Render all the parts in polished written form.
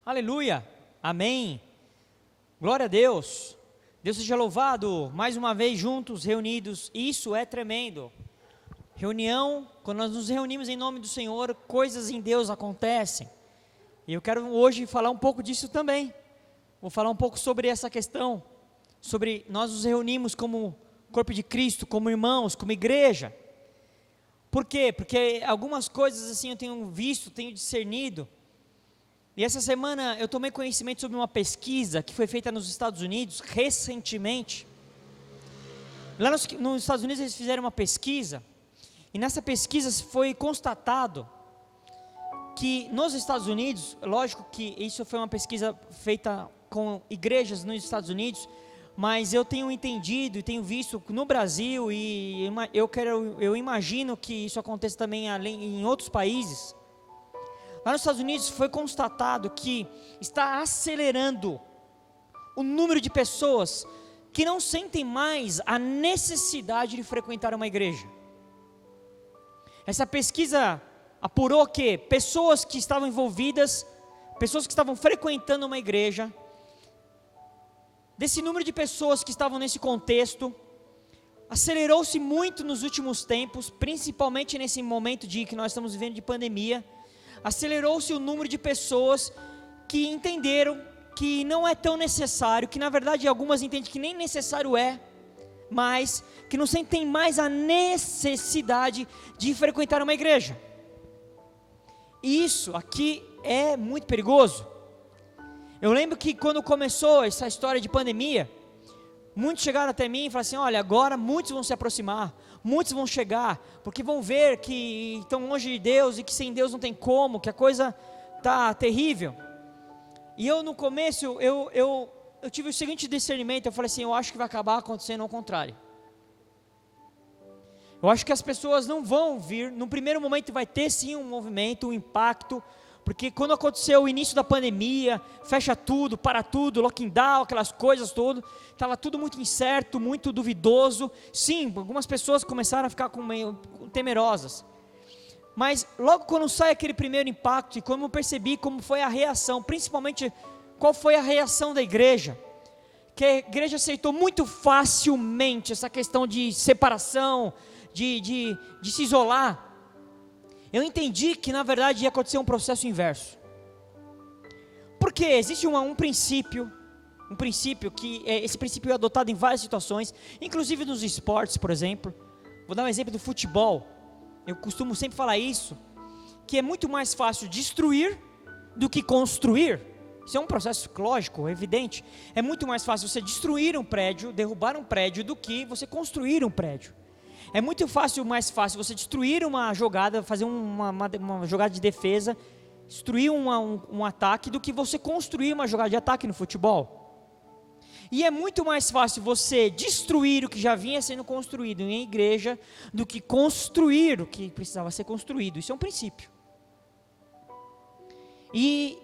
Aleluia, amém, glória a Deus, Deus seja louvado, mais uma vez juntos, reunidos, isso é tremendo. Reunião, quando nós nos reunimos em nome do Senhor, coisas em Deus acontecem, e eu quero hoje falar um pouco disso também, vou falar um pouco sobre essa questão, sobre nós nos reunimos como corpo de Cristo, como irmãos, como igreja. Por quê? Porque algumas coisas assim eu tenho visto, tenho discernido. E essa semana eu tomei conhecimento sobre uma pesquisa que foi feita nos Estados Unidos recentemente. Lá nos Estados Unidos eles fizeram uma pesquisa, e nessa pesquisa foi constatado que nos Estados Unidos, lógico que isso foi uma pesquisa feita com igrejas nos Estados Unidos, mas eu tenho entendido e tenho visto no Brasil, e eu imagino que isso aconteça também em outros países. Lá nos Estados Unidos foi constatado que está acelerando o número de pessoas que não sentem mais a necessidade de frequentar uma igreja. Essa pesquisa apurou que pessoas que estavam envolvidas, pessoas que estavam frequentando uma igreja, desse número de pessoas que estavam nesse contexto, acelerou-se muito nos últimos tempos, principalmente nesse momento que nós estamos vivendo de pandemia. Acelerou-se o número de pessoas que entenderam que não é tão necessário, que na verdade algumas entendem que nem necessário é, mas que não sentem mais a necessidade de frequentar uma igreja. E isso aqui é muito perigoso. Eu lembro que quando começou essa história de pandemia, muitos chegaram até mim e falaram assim: olha, agora muitos vão se aproximar, muitos vão chegar, porque vão ver que estão longe de Deus e que sem Deus não tem como, que a coisa está terrível. E eu no começo, eu tive o seguinte discernimento, eu falei assim: eu acho que vai acabar acontecendo ao contrário. Eu acho que as pessoas não vão vir, no primeiro momento vai ter sim um movimento, um impacto, porque quando aconteceu o início da pandemia, fecha tudo, para tudo, lockdown, aquelas coisas tudo, estava tudo muito incerto, muito duvidoso. Sim, algumas pessoas começaram a ficar meio temerosas. Mas logo quando sai aquele primeiro impacto, e como eu percebi como foi a reação, principalmente qual foi a reação da igreja, que a igreja aceitou muito facilmente essa questão de separação, de se isolar. Eu entendi que na verdade ia acontecer um processo inverso. Porque existe um princípio que esse princípio é adotado em várias situações, inclusive nos esportes, por exemplo. Vou dar um exemplo do futebol. Eu costumo sempre falar isso, que é muito mais fácil destruir do que construir. Isso é um processo lógico, evidente. É muito mais fácil você destruir um prédio, derrubar um prédio, do que você construir um prédio. É muito mais fácil você destruir uma jogada, fazer uma jogada de defesa, destruir um ataque, do que você construir uma jogada de ataque no futebol. E é muito mais fácil você destruir o que já vinha sendo construído em igreja, do que construir o que precisava ser construído. Isso é um princípio. E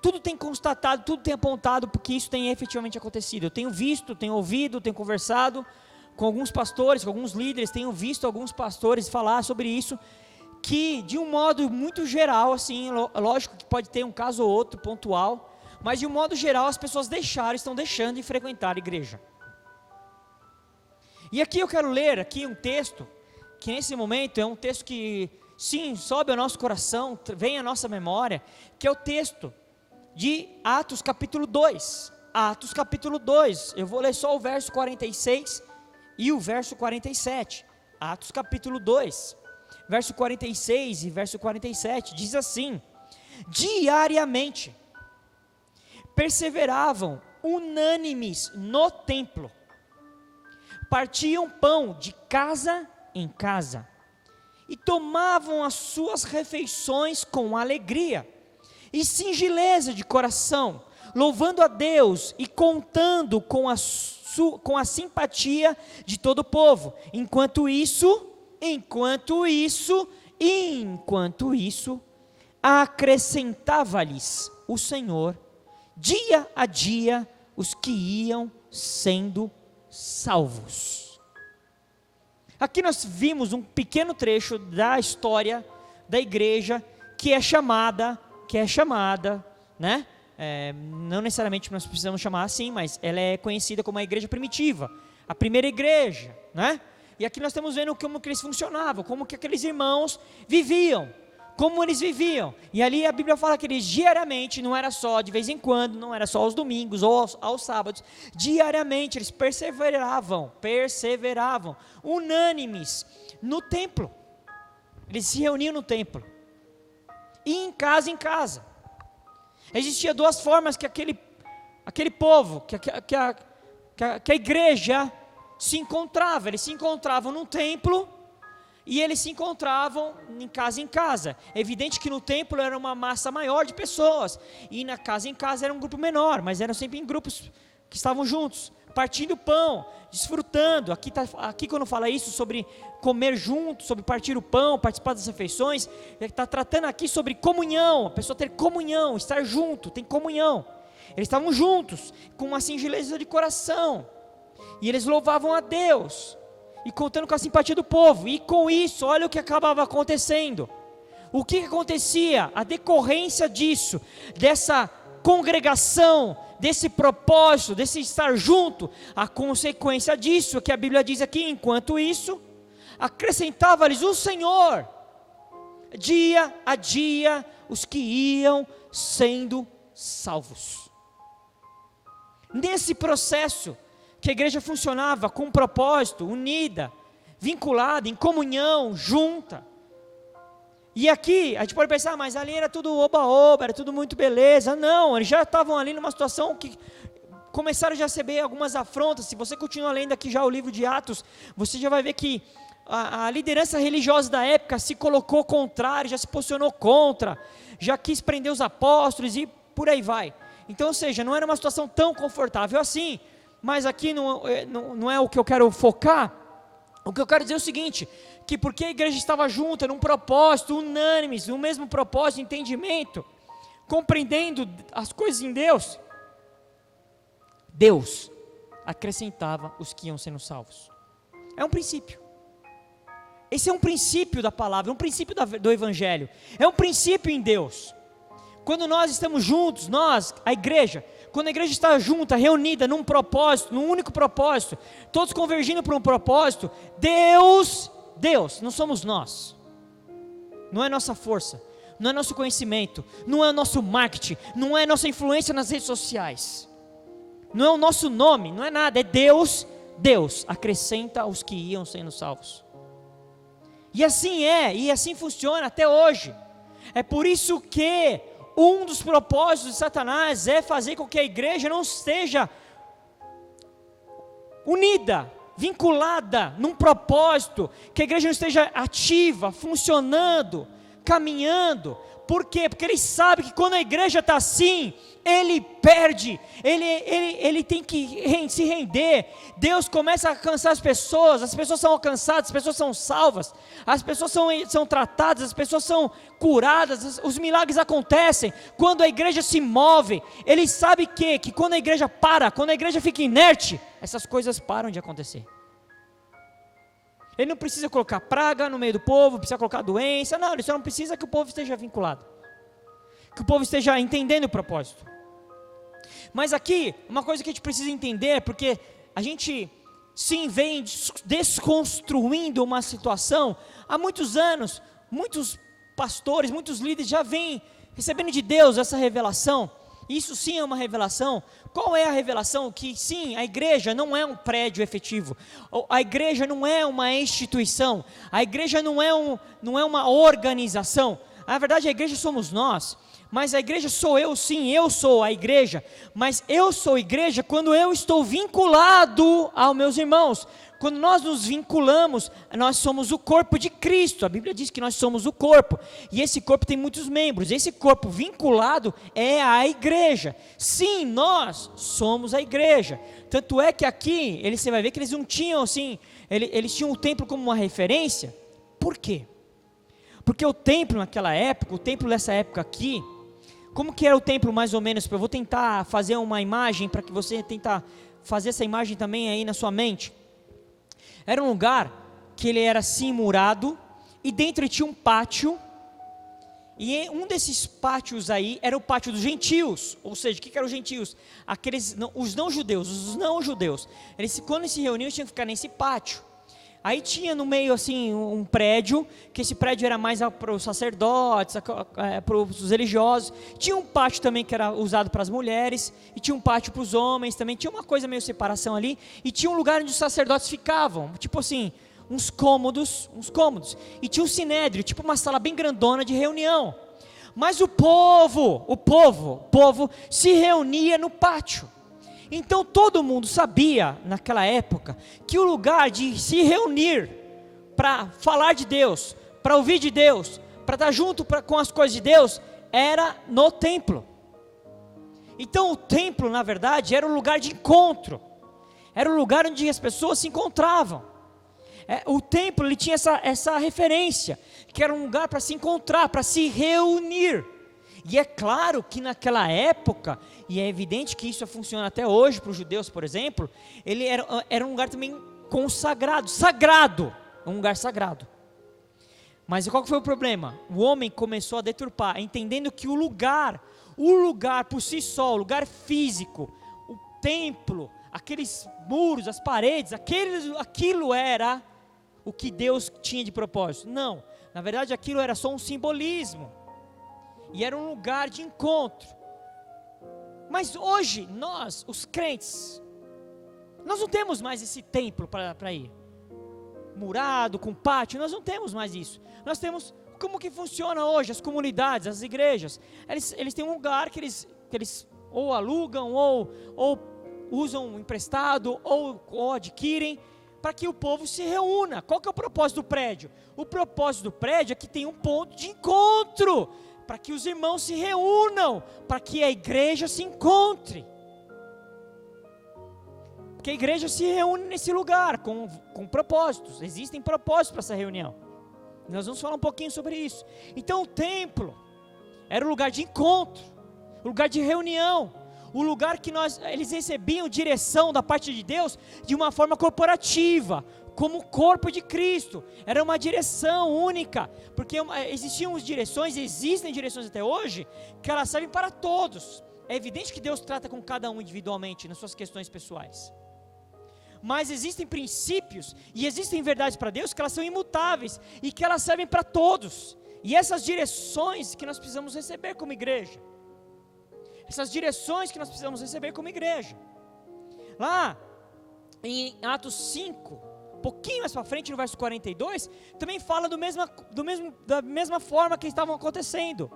tudo tem constatado, tudo tem apontado, porque isso tem efetivamente acontecido. Eu tenho visto, tenho ouvido, tenho conversado com alguns pastores, com alguns líderes, tenho visto alguns pastores falar sobre isso, que de um modo muito geral, assim, lógico que pode ter um caso ou outro pontual, mas de um modo geral as pessoas estão deixando de frequentar a igreja. E aqui eu quero ler aqui um texto, que nesse momento é um texto que, sim, sobe ao nosso coração, vem à nossa memória, que é o texto de Atos capítulo 2, Atos capítulo 2, eu vou ler só o verso 46 e o verso 47, Atos capítulo 2, verso 46 e verso 47, diz assim: diariamente perseveravam unânimes no templo, partiam pão de casa em casa, e tomavam as suas refeições com alegria e singeleza de coração, louvando a Deus e contando com a simpatia de todo o povo. Enquanto isso, acrescentava-lhes o Senhor, dia a dia, os que iam sendo salvos. Aqui nós vimos um pequeno trecho da história da igreja, que é chamada, né? não necessariamente nós precisamos chamar assim, mas ela é conhecida como a igreja primitiva, a primeira igreja, né? E aqui nós estamos vendo como que eles funcionavam, como que aqueles irmãos viviam, como eles viviam. E ali a Bíblia fala que eles diariamente, não era só de vez em quando, não era só aos domingos ou aos sábados, diariamente eles perseveravam, unânimes no templo. Eles se reuniam no templo, e em casa. Existia duas formas que aquele povo, que a igreja se encontrava. Eles se encontravam no templo, e eles se encontravam em casa. É evidente que no templo era uma massa maior de pessoas, e na casa em casa era um grupo menor, mas eram sempre em grupos que estavam juntos, partindo pão, desfrutando. Aqui quando fala isso sobre comer junto, sobre partir o pão, participar das refeições, ele está tratando aqui sobre comunhão, a pessoa ter comunhão, estar junto, tem comunhão. Eles estavam juntos, com uma singeleza de coração, e eles louvavam a Deus, e contando com a simpatia do povo. E com isso, olha o que acabava acontecendo. O que acontecia? A decorrência disso, dessa congregação, desse propósito, desse estar junto, a consequência disso, que a Bíblia diz aqui: enquanto isso, acrescentava-lhes o Senhor, dia a dia, os que iam sendo salvos. Nesse processo, que a igreja funcionava com um propósito, unida, vinculada, em comunhão, junta. E aqui, a gente pode pensar, mas ali era tudo oba-oba, era tudo muito beleza. Não, eles já estavam ali numa situação que começaram já a receber algumas afrontas. Se você continua lendo aqui já o livro de Atos, você já vai ver que a liderança religiosa da época se colocou contrária, já se posicionou contra, já quis prender os apóstolos e por aí vai. Então, ou seja, não era uma situação tão confortável assim. Mas aqui não é o que eu quero focar. O que eu quero dizer é o seguinte: que porque a igreja estava junta, num propósito, unânimes, no mesmo propósito, entendimento, compreendendo as coisas em Deus, Deus acrescentava os que iam sendo salvos. É um princípio. Esse é um princípio da palavra, um princípio do Evangelho. É um princípio em Deus. Quando nós estamos juntos, nós, a igreja, quando a igreja está junta, reunida num propósito, num único propósito, todos convergindo para um propósito, Deus, não somos nós, não é nossa força, não é nosso conhecimento, não é nosso marketing, não é nossa influência nas redes sociais, não é o nosso nome, não é nada, é Deus acrescenta aos que iam sendo salvos. E assim funciona até hoje. É por isso que um dos propósitos de Satanás é fazer com que a igreja não esteja unida, vinculada num propósito, que a igreja não esteja ativa, funcionando, caminhando. Por quê? Porque ele sabe que quando a igreja está assim, ele perde, ele tem que se render. Deus começa a alcançar as pessoas são alcançadas, as pessoas são salvas, as pessoas são tratadas, as pessoas são curadas, os milagres acontecem. Quando a igreja se move, ele sabe que quando a igreja para, quando a igreja fica inerte, essas coisas param de acontecer. Ele não precisa colocar praga no meio do povo, precisa colocar doença, não, ele só não precisa que o povo esteja vinculado, que o povo esteja entendendo o propósito. Mas aqui, uma coisa que a gente precisa entender, porque a gente sim vem desconstruindo uma situação, há muitos anos, muitos pastores, muitos líderes já vêm recebendo de Deus essa revelação. Isso sim é uma revelação. Qual é a revelação? Que sim, a igreja não é um prédio efetivo, a igreja não é uma instituição, a igreja não é uma organização. Na verdade, a igreja somos nós, mas a igreja sou eu, sim, eu sou a igreja, mas eu sou igreja quando eu estou vinculado aos meus irmãos. Quando nós nos vinculamos, nós somos o corpo de Cristo. A Bíblia diz que nós somos o corpo, e esse corpo tem muitos membros. Esse corpo vinculado é a igreja. Sim, nós somos a igreja. Tanto é que aqui, você vai ver que eles não tinham assim, eles tinham o templo como uma referência. Por quê? Porque o templo naquela época, o templo dessa época aqui, como que era o templo mais ou menos? Eu vou tentar fazer uma imagem para que você tentar fazer essa imagem também aí na sua mente. Era um lugar que ele era assim murado, e dentro ele tinha um pátio, E um desses pátios aí era o pátio dos gentios. Ou seja, o que eram os gentios? Os não-judeus. Quando eles se reuniam, eles tinham que ficar nesse pátio. Aí tinha no meio assim um prédio, que esse prédio era mais para os sacerdotes, para os religiosos. Tinha um pátio também que era usado para as mulheres, e tinha um pátio para os homens também. Tinha uma coisa meio separação ali, e tinha um lugar onde os sacerdotes ficavam, tipo assim, uns cômodos. E tinha um sinédrio, tipo uma sala bem grandona de reunião. Mas o povo se reunia no pátio. Então todo mundo sabia, naquela época, que o lugar de se reunir para falar de Deus, para ouvir de Deus, para estar junto com as coisas de Deus, era no templo. Então o templo, na verdade, era um lugar de encontro, era um lugar onde as pessoas se encontravam. O templo ele tinha essa referência, que era um lugar para se encontrar, para se reunir. E é claro que naquela época, e é evidente que isso funciona até hoje para os judeus, por exemplo, ele era um lugar também sagrado, um lugar sagrado. Mas qual que foi o problema? O homem começou a deturpar, entendendo que o lugar por si só, o lugar físico, o templo, aqueles muros, as paredes, aquilo era o que Deus tinha de propósito. Não, na verdade aquilo era só um simbolismo. E era um lugar de encontro. Mas hoje, nós, os crentes, nós não temos mais esse templo para ir. Murado, com pátio, nós não temos mais isso. Nós temos, como que funciona hoje, as comunidades, as igrejas. Eles têm um lugar que eles ou alugam, ou usam emprestado, ou adquirem, para que o povo se reúna. Qual que é o propósito do prédio? O propósito do prédio é que tem um ponto de encontro, para que os irmãos se reúnam, para que a igreja se encontre. Porque a igreja se reúne nesse lugar, com propósitos, existem propósitos para essa reunião. Nós vamos falar um pouquinho sobre isso. Então o templo era o lugar de encontro, o lugar de reunião, o lugar que eles recebiam direção da parte de Deus de uma forma corporativa, como o corpo de Cristo. Era uma direção única, porque existem direções até hoje, que elas servem para todos. É evidente que Deus trata com cada um individualmente, nas suas questões pessoais. Mas existem princípios, e existem verdades para Deus, que elas são imutáveis, e que elas servem para todos. E essas direções que nós precisamos receber como igreja. Lá, em Atos 5, pouquinho mais para frente, no verso 42, também fala da mesma forma que estavam acontecendo.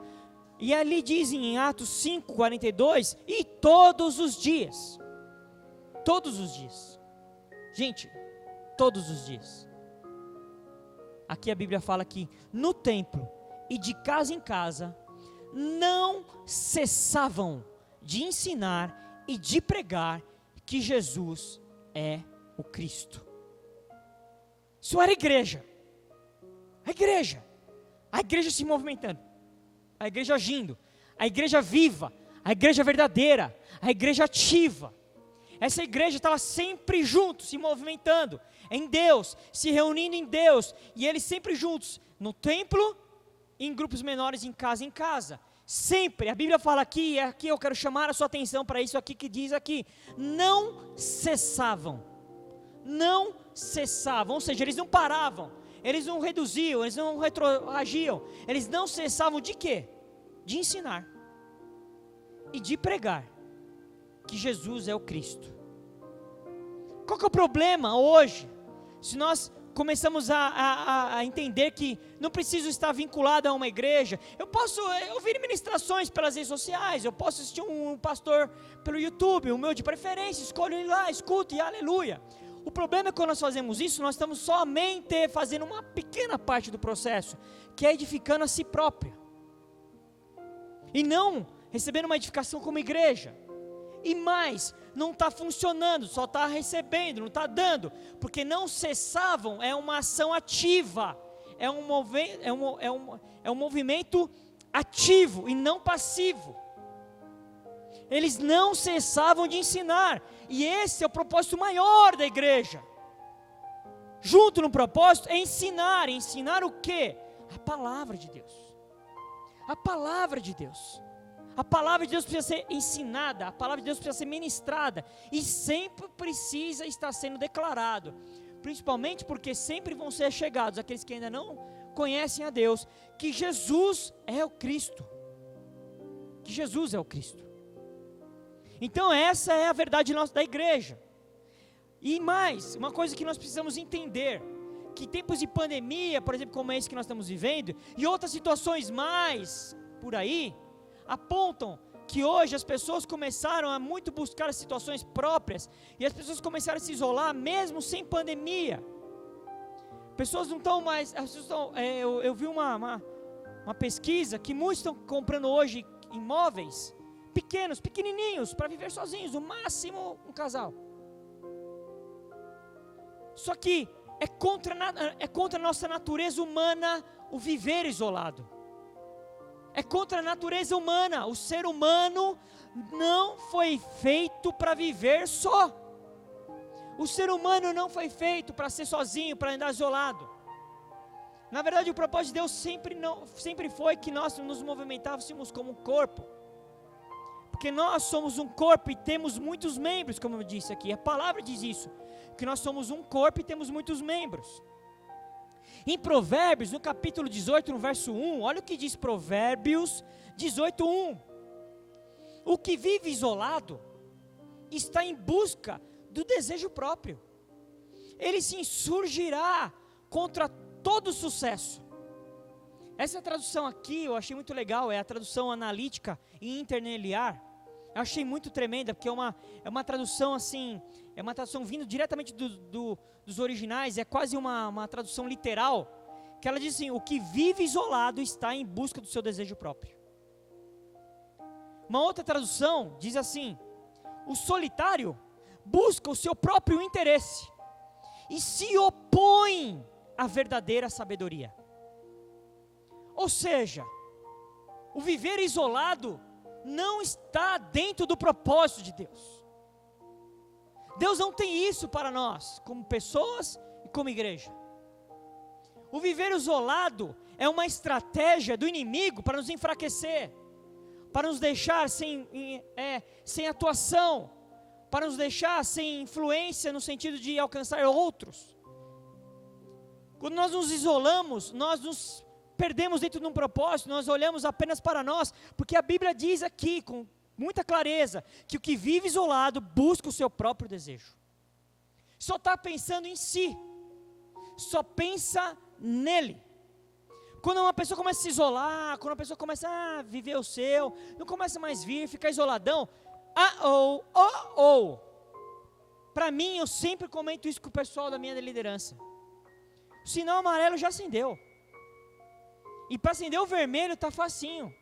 E ali dizem em Atos 5, 42, e todos os dias, gente, todos os dias, aqui a Bíblia fala que no templo e de casa em casa, não cessavam de ensinar e de pregar que Jesus é o Cristo. Isso era a igreja se movimentando, a igreja agindo, a igreja viva, a igreja verdadeira, a igreja ativa. Essa igreja estava sempre junto, se movimentando em Deus, se reunindo em Deus, e eles sempre juntos, no templo, em grupos menores, em casa, sempre. A Bíblia fala aqui eu quero chamar a sua atenção para isso aqui que diz aqui, não cessavam, ou seja, eles não paravam, eles não reduziam, eles não retroagiam, eles não cessavam de quê? De ensinar e de pregar que Jesus é o Cristo. Qual que é o problema hoje? Se nós começamos a entender que não preciso estar vinculado a uma igreja, eu posso ouvir ministrações pelas redes sociais, eu posso assistir um pastor pelo YouTube, o meu de preferência, escolho ir lá, escuto e aleluia. O problema é que quando nós fazemos isso, nós estamos somente fazendo uma pequena parte do processo, que é edificando a si própria, e não recebendo uma edificação como igreja. E mais, não está funcionando, só está recebendo, não está dando, porque não cessavam, é uma ação ativa, é um movimento ativo e não passivo. Eles não cessavam de ensinar, e esse é o propósito maior da igreja. Junto no propósito é ensinar o quê? A palavra de Deus. A palavra de Deus. A palavra de Deus precisa ser ensinada, a palavra de Deus precisa ser ministrada, e sempre precisa estar sendo declarado, principalmente porque sempre vão ser chegados aqueles que ainda não conhecem a Deus, que Jesus é o Cristo, que Jesus é o Cristo. Então essa é a verdade nossa da igreja. E mais, uma coisa que nós precisamos entender, que tempos de pandemia, por exemplo, como esse que nós estamos vivendo, e outras situações mais por aí, apontam que hoje as pessoas começaram a muito buscar as situações próprias, e as pessoas começaram a se isolar mesmo sem pandemia. Pessoas não estão mais, eu vi uma pesquisa que muitos estão comprando hoje imóveis pequenos, pequenininhos, para viver sozinhos, no máximo um casal. Só que é contra a nossa natureza humana o viver isolado. É contra a natureza humana. O ser humano não foi feito para viver só. O ser humano não foi feito para ser sozinho, para andar isolado. Na verdade, o propósito de Deus sempre foi que nós nos movimentássemos como um corpo. Porque nós somos um corpo e temos muitos membros, como eu disse aqui. A palavra diz isso, que nós somos um corpo e temos muitos membros. Em Provérbios, no capítulo 18, no verso 1, olha o que diz Provérbios 18, 1. O que vive isolado está em busca do desejo próprio. Ele se insurgirá contra todo sucesso. Essa tradução aqui eu achei muito legal, é a tradução analítica e interlinear. Eu achei muito tremenda, porque é uma tradução assim, é uma tradução vindo diretamente dos originais, é quase uma tradução literal, que ela diz assim: o que vive isolado está em busca do seu desejo próprio. Uma outra tradução diz assim: o solitário busca o seu próprio interesse e se opõe à verdadeira sabedoria. Ou seja, o viver isolado não está dentro do propósito de Deus. Deus não tem isso para nós, como pessoas e como igreja. O viver isolado é uma estratégia do inimigo para nos enfraquecer, para nos deixar sem atuação, para nos deixar sem influência no sentido de alcançar outros. Quando nós nos isolamos, nós nos perdemos dentro de um propósito, nós olhamos apenas para nós, porque a Bíblia diz aqui com muita clareza, que o que vive isolado busca o seu próprio desejo, só está pensando em si, só pensa nele. Quando uma pessoa começa a se isolar, quando uma pessoa começa a viver o seu, não começa mais a vir, ficar isoladão, para mim, eu sempre comento isso com o pessoal da minha liderança, o sinal amarelo já acendeu, e para acender o vermelho está facinho.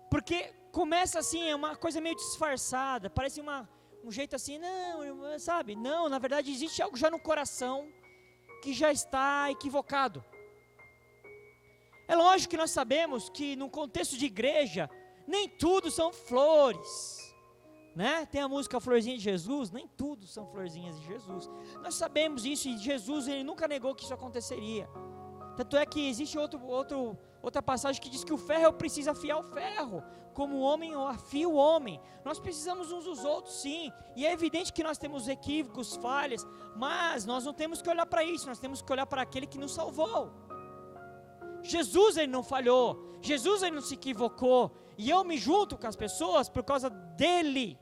Porque começa assim, é uma coisa meio disfarçada, parece um jeito assim, não, sabe? Não, na verdade existe algo já no coração que já está equivocado. É lógico que nós sabemos que no contexto de igreja, nem tudo são flores, né? Tem a música Florzinha de Jesus, nem tudo são florzinhas de Jesus. Nós sabemos isso e Jesus ele nunca negou que isso aconteceria. Tanto é que existe outra passagem que diz que o ferro precisa afiar o ferro, como o homem afia o homem. Nós precisamos uns dos outros, sim, e é evidente que nós temos equívocos, falhas, mas nós não temos que olhar para isso, nós temos que olhar para aquele que nos salvou. Jesus ele não falhou, Jesus ele não se equivocou, e eu me junto com as pessoas por causa dele,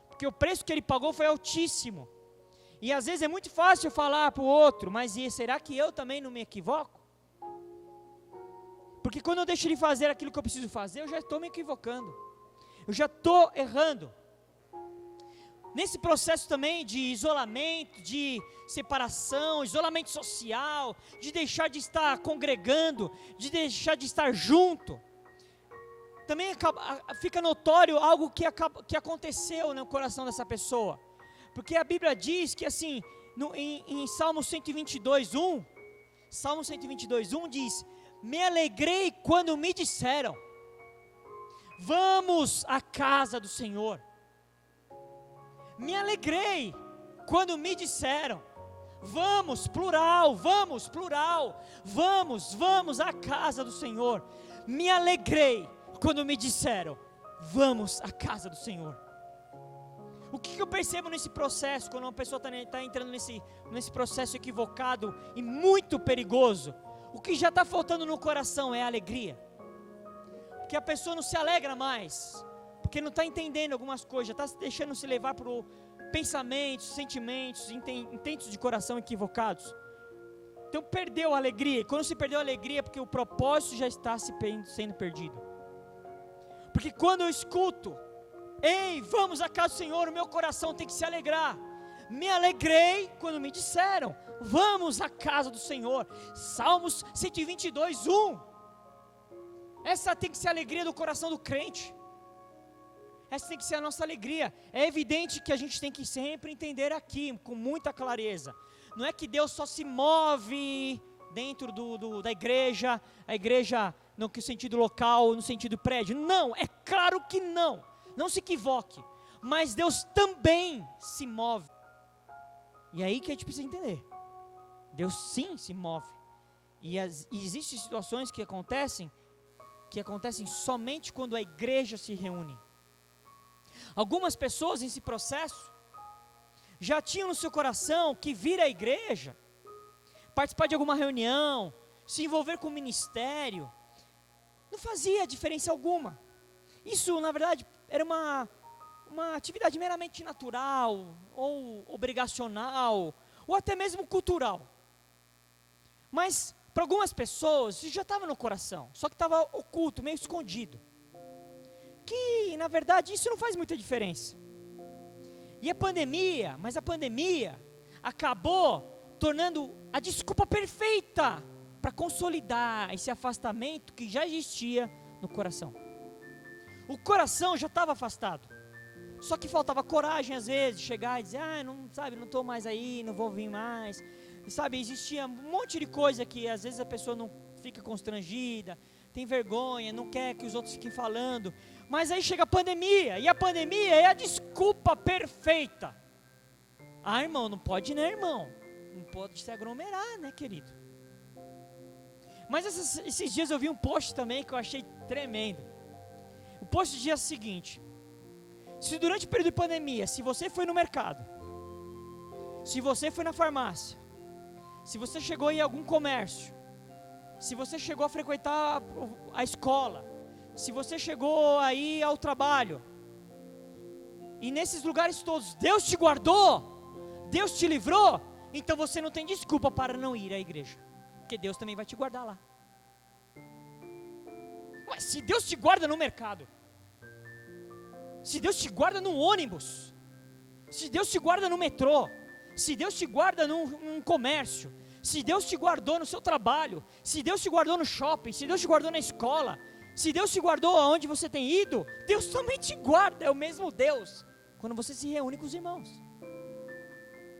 porque o preço que ele pagou foi altíssimo. E às vezes é muito fácil falar para o outro, mas será que eu também não me equivoco? Porque quando eu deixo de fazer aquilo que eu preciso fazer, eu já estou me equivocando, eu já estou errando. Nesse processo também de isolamento, de separação, isolamento social, de deixar de estar congregando, de deixar de estar junto, também fica notório algo que aconteceu no coração dessa pessoa. Porque a Bíblia diz que assim, em Salmo 122:1, Salmo 122:1 diz: me alegrei quando me disseram, vamos à casa do Senhor. Me alegrei quando me disseram, Vamos, plural, vamos à casa do Senhor. Me alegrei quando me disseram, vamos à casa do Senhor. O que eu percebo nesse processo, quando uma pessoa está entrando nesse processo equivocado e muito perigoso? O que já está faltando no coração é a alegria. Porque a pessoa não se alegra mais, porque não está entendendo algumas coisas, já está se deixando se levar por pensamentos, sentimentos, intentos de coração equivocados. Então perdeu a alegria, e quando se perdeu a alegria é porque o propósito já está sendo perdido. Porque quando eu escuto, ei, vamos à casa do Senhor, o meu coração tem que se alegrar. Me alegrei quando me disseram, vamos à casa do Senhor. Salmos 122, 1. Essa tem que ser a alegria do coração do crente. Essa tem que ser a nossa alegria. É evidente que a gente tem que sempre entender aqui, com muita clareza. Não é que Deus só se move dentro da igreja, a igreja no sentido local, no sentido prédio. Não, é claro que não. Não se equivoque. Mas Deus também se move. E é aí que a gente precisa entender. Deus sim se move. E existem situações que acontecem somente quando a igreja se reúne. Algumas pessoas nesse processo já tinham no seu coração que vir à igreja, participar de alguma reunião, se envolver com o ministério, não fazia diferença alguma. Isso, na verdade, era uma atividade meramente natural, ou obrigacional, ou até mesmo cultural. Mas, para algumas pessoas, isso já estava no coração, só que estava oculto, meio escondido. Que, na verdade, isso não faz muita diferença. E a pandemia acabou tornando a desculpa perfeita para consolidar esse afastamento que já existia no coração. O coração já estava afastado, só que faltava coragem às vezes, de chegar e dizer, não estou mais aí, não vou vir mais. Sabe, existia um monte de coisa que às vezes a pessoa não fica constrangida, tem vergonha, não quer que os outros fiquem falando. Mas aí chega a pandemia, e a pandemia é a desculpa perfeita. Irmão, não pode, né, irmão? Não pode se aglomerar, né, querido? Mas esses dias eu vi um post também que eu achei tremendo. O post dizia o seguinte: se durante o período de pandemia, se você foi no mercado, se você foi na farmácia, se você chegou em algum comércio, se você chegou a frequentar a escola, se você chegou aí ao trabalho, e nesses lugares todos Deus te guardou, Deus te livrou, então você não tem desculpa para não ir à igreja, porque Deus também vai te guardar lá. Mas se Deus te guarda no mercado, se Deus te guarda no ônibus, se Deus te guarda no metrô, se Deus te guarda num comércio, se Deus te guardou no seu trabalho, se Deus te guardou no shopping, se Deus te guardou na escola, se Deus te guardou aonde você tem ido, Deus também te guarda, é o mesmo Deus, quando você se reúne com os irmãos.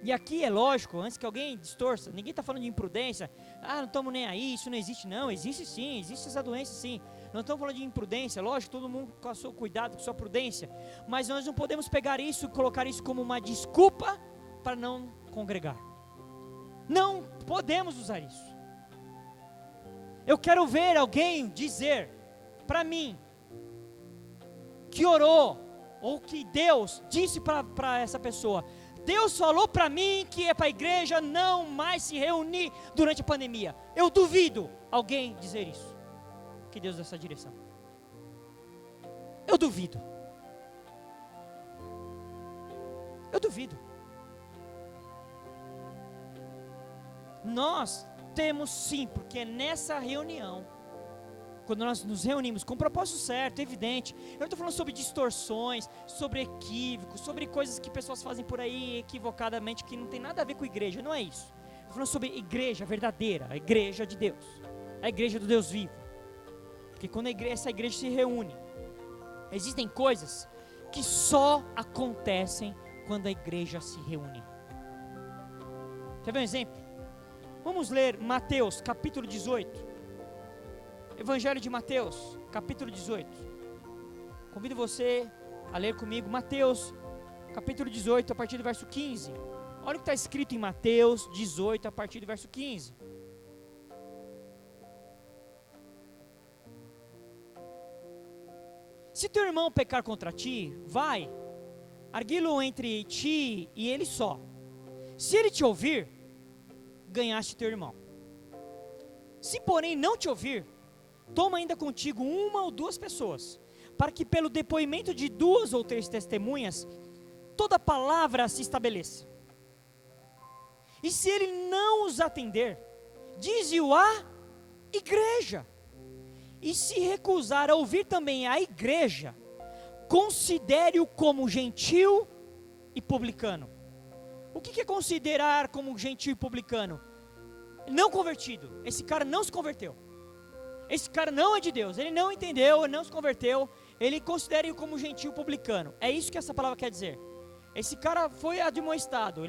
E aqui é lógico, antes que alguém distorça, ninguém está falando de imprudência, não estamos nem aí, isso não existe. Não, existe sim, existe essa doença sim. Não estamos falando de imprudência, lógico, todo mundo com o seu cuidado, com a sua prudência, mas nós não podemos pegar isso e colocar isso como uma desculpa para não congregar. Não podemos usar isso. Eu quero ver alguém dizer para mim que orou, ou que Deus disse para essa pessoa, Deus falou para mim que é para a igreja não mais se reunir durante a pandemia. Eu duvido alguém dizer isso, que Deus dê essa direção. Eu duvido. Nós temos sim, porque é nessa reunião, quando nós nos reunimos com o propósito certo, evidente. Eu não estou falando sobre distorções, sobre equívocos, sobre coisas que pessoas fazem por aí equivocadamente, que não tem nada a ver com a igreja, não é isso. Estou falando sobre igreja verdadeira, a igreja de Deus, a igreja do Deus vivo. Porque quando essa igreja se reúne, existem coisas que só acontecem quando a igreja se reúne. Quer ver um exemplo? Vamos ler Mateus capítulo 18. Evangelho de Mateus, capítulo 18. Convido você a ler comigo Mateus, capítulo 18, a partir do verso 15 Olha o que está escrito em Mateus 18, a partir do verso 15. Se teu irmão pecar contra ti, vai, arguí-lo entre ti e ele só. Se ele te ouvir, ganhaste teu irmão. Se porém não te ouvir, toma ainda contigo uma ou duas pessoas, para que pelo depoimento de 2 ou 3 testemunhas, toda palavra se estabeleça. E se ele não os atender, dize-o à igreja. E se recusar a ouvir também a igreja, considere-o como gentil e publicano. O que é considerar como gentil e publicano? Não convertido. Esse cara não se converteu. Esse cara não é de Deus. Ele não entendeu, ele não se converteu. Ele considere-o como gentil e publicano. É isso que essa palavra quer dizer. Esse cara foi admoestado.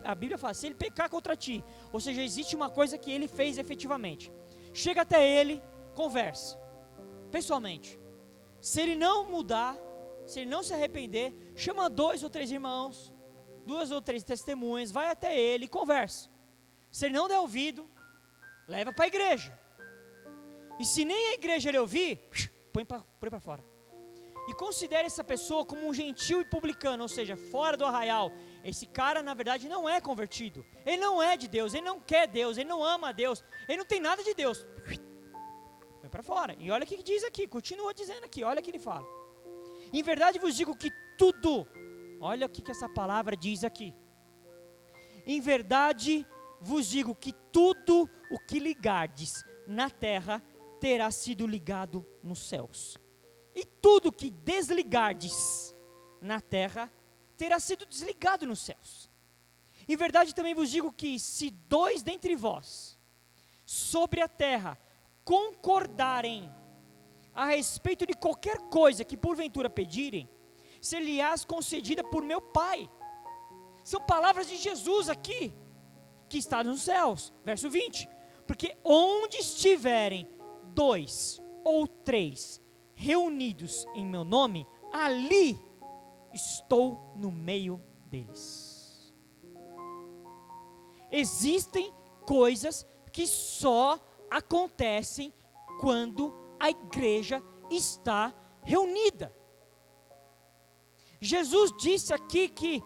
A Bíblia fala, se ele pecar contra ti, ou seja, existe uma coisa que ele fez efetivamente. Chega até ele, converse, pessoalmente. Se ele não mudar, se ele não se arrepender, chama 2 ou 3 irmãos, 2 ou 3 testemunhas, vai até ele e conversa. Se ele não der ouvido, leva para a igreja. E se nem a igreja ele ouvir, põe para fora. E considere essa pessoa como um gentil e publicano, ou seja, fora do arraial. Esse cara na verdade não é convertido, ele não é de Deus, ele não quer Deus, ele não ama a Deus, ele não tem nada de Deus. Põe para fora. E olha o que diz aqui, continua dizendo aqui, olha o que ele fala. Em verdade vos digo que tudo, olha o que essa palavra diz aqui. Em verdade vos digo que tudo o que ligardes na terra terá sido ligado nos céus. E tudo que desligardes na terra terá sido desligado nos céus. Em verdade também vos digo que se 2 dentre vós sobre a terra concordarem a respeito de qualquer coisa que porventura pedirem, ser-lhe-ás concedida por meu Pai. São palavras de Jesus aqui, que está nos céus, verso 20. Porque onde estiverem 2 ou 3 reunidos em meu nome, ali estou no meio deles. Existem coisas que só acontecem quando a igreja está reunida. Jesus disse aqui que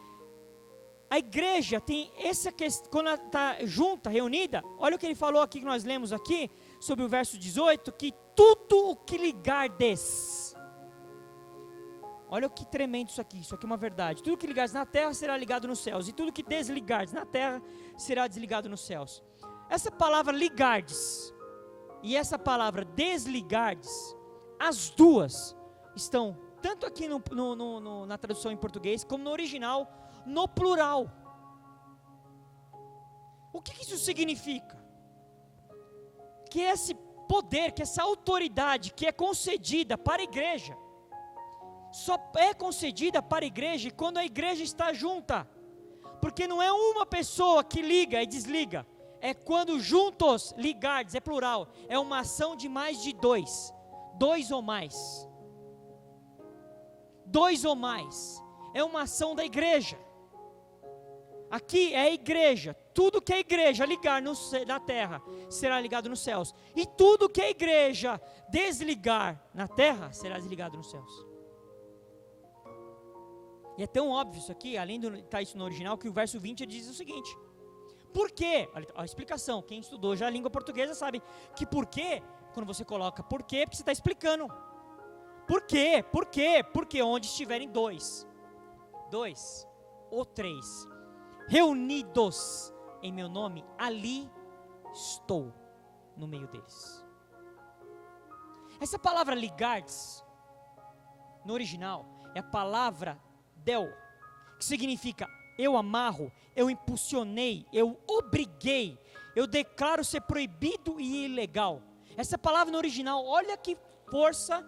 a igreja tem essa questão, quando ela está junta, reunida, olha o que ele falou aqui, que nós lemos aqui, sobre o verso 18, que tudo o que ligardes, olha o que tremendo isso aqui é uma verdade, tudo que ligardes na terra será ligado nos céus, e tudo que desligardes na terra será desligado nos céus. Essa palavra ligardes, e essa palavra desligardes, as duas estão, tanto aqui na tradução em português, como no original, no plural. O que isso significa? Que esse poder, que essa autoridade que é concedida para a igreja, só é concedida para a igreja quando a igreja está junta, porque não é uma pessoa que liga e desliga, é quando juntos, ligardes, é plural, é uma ação de mais de 2 ou mais, 2 ou mais, é uma ação da igreja. Aqui é a igreja, tudo que a igreja ligar na terra, será ligado nos céus, e tudo que a igreja desligar na terra, será desligado nos céus. E é tão óbvio isso aqui, além de estar isso no original, que o verso 20 diz o seguinte: por quê? A explicação, quem estudou já a língua portuguesa sabe que por quê, quando você coloca por quê, porque você está explicando. Por quê? Por quê? Porque onde estiverem 2 ou 3 reunidos em meu nome, ali estou no meio deles. Essa palavra ligardes, no original, é a palavra del, que significa eu amarro, eu impulsionei, eu obriguei, eu declaro ser proibido e ilegal. Essa palavra no original, olha que força,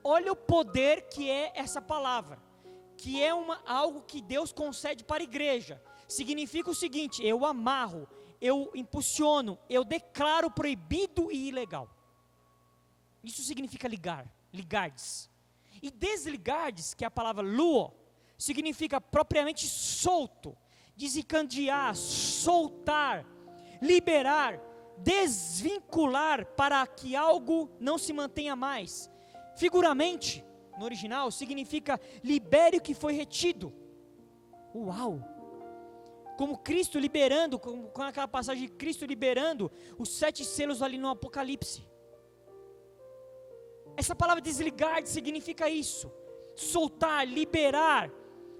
olha o poder que é essa palavra, que é algo que Deus concede para a igreja. Significa o seguinte: eu amarro, eu impulsiono, eu declaro proibido e ilegal. Isso significa ligardes. E desligardes, que é a palavra luo, significa propriamente solto, desencadear, soltar, liberar, desvincular para que algo não se mantenha mais. Figuramente, no original, significa libere o que foi retido. Uau! Como Cristo liberando, com aquela passagem de Cristo liberando os 7 selos ali no Apocalipse. Essa palavra desligar significa isso. Soltar, liberar,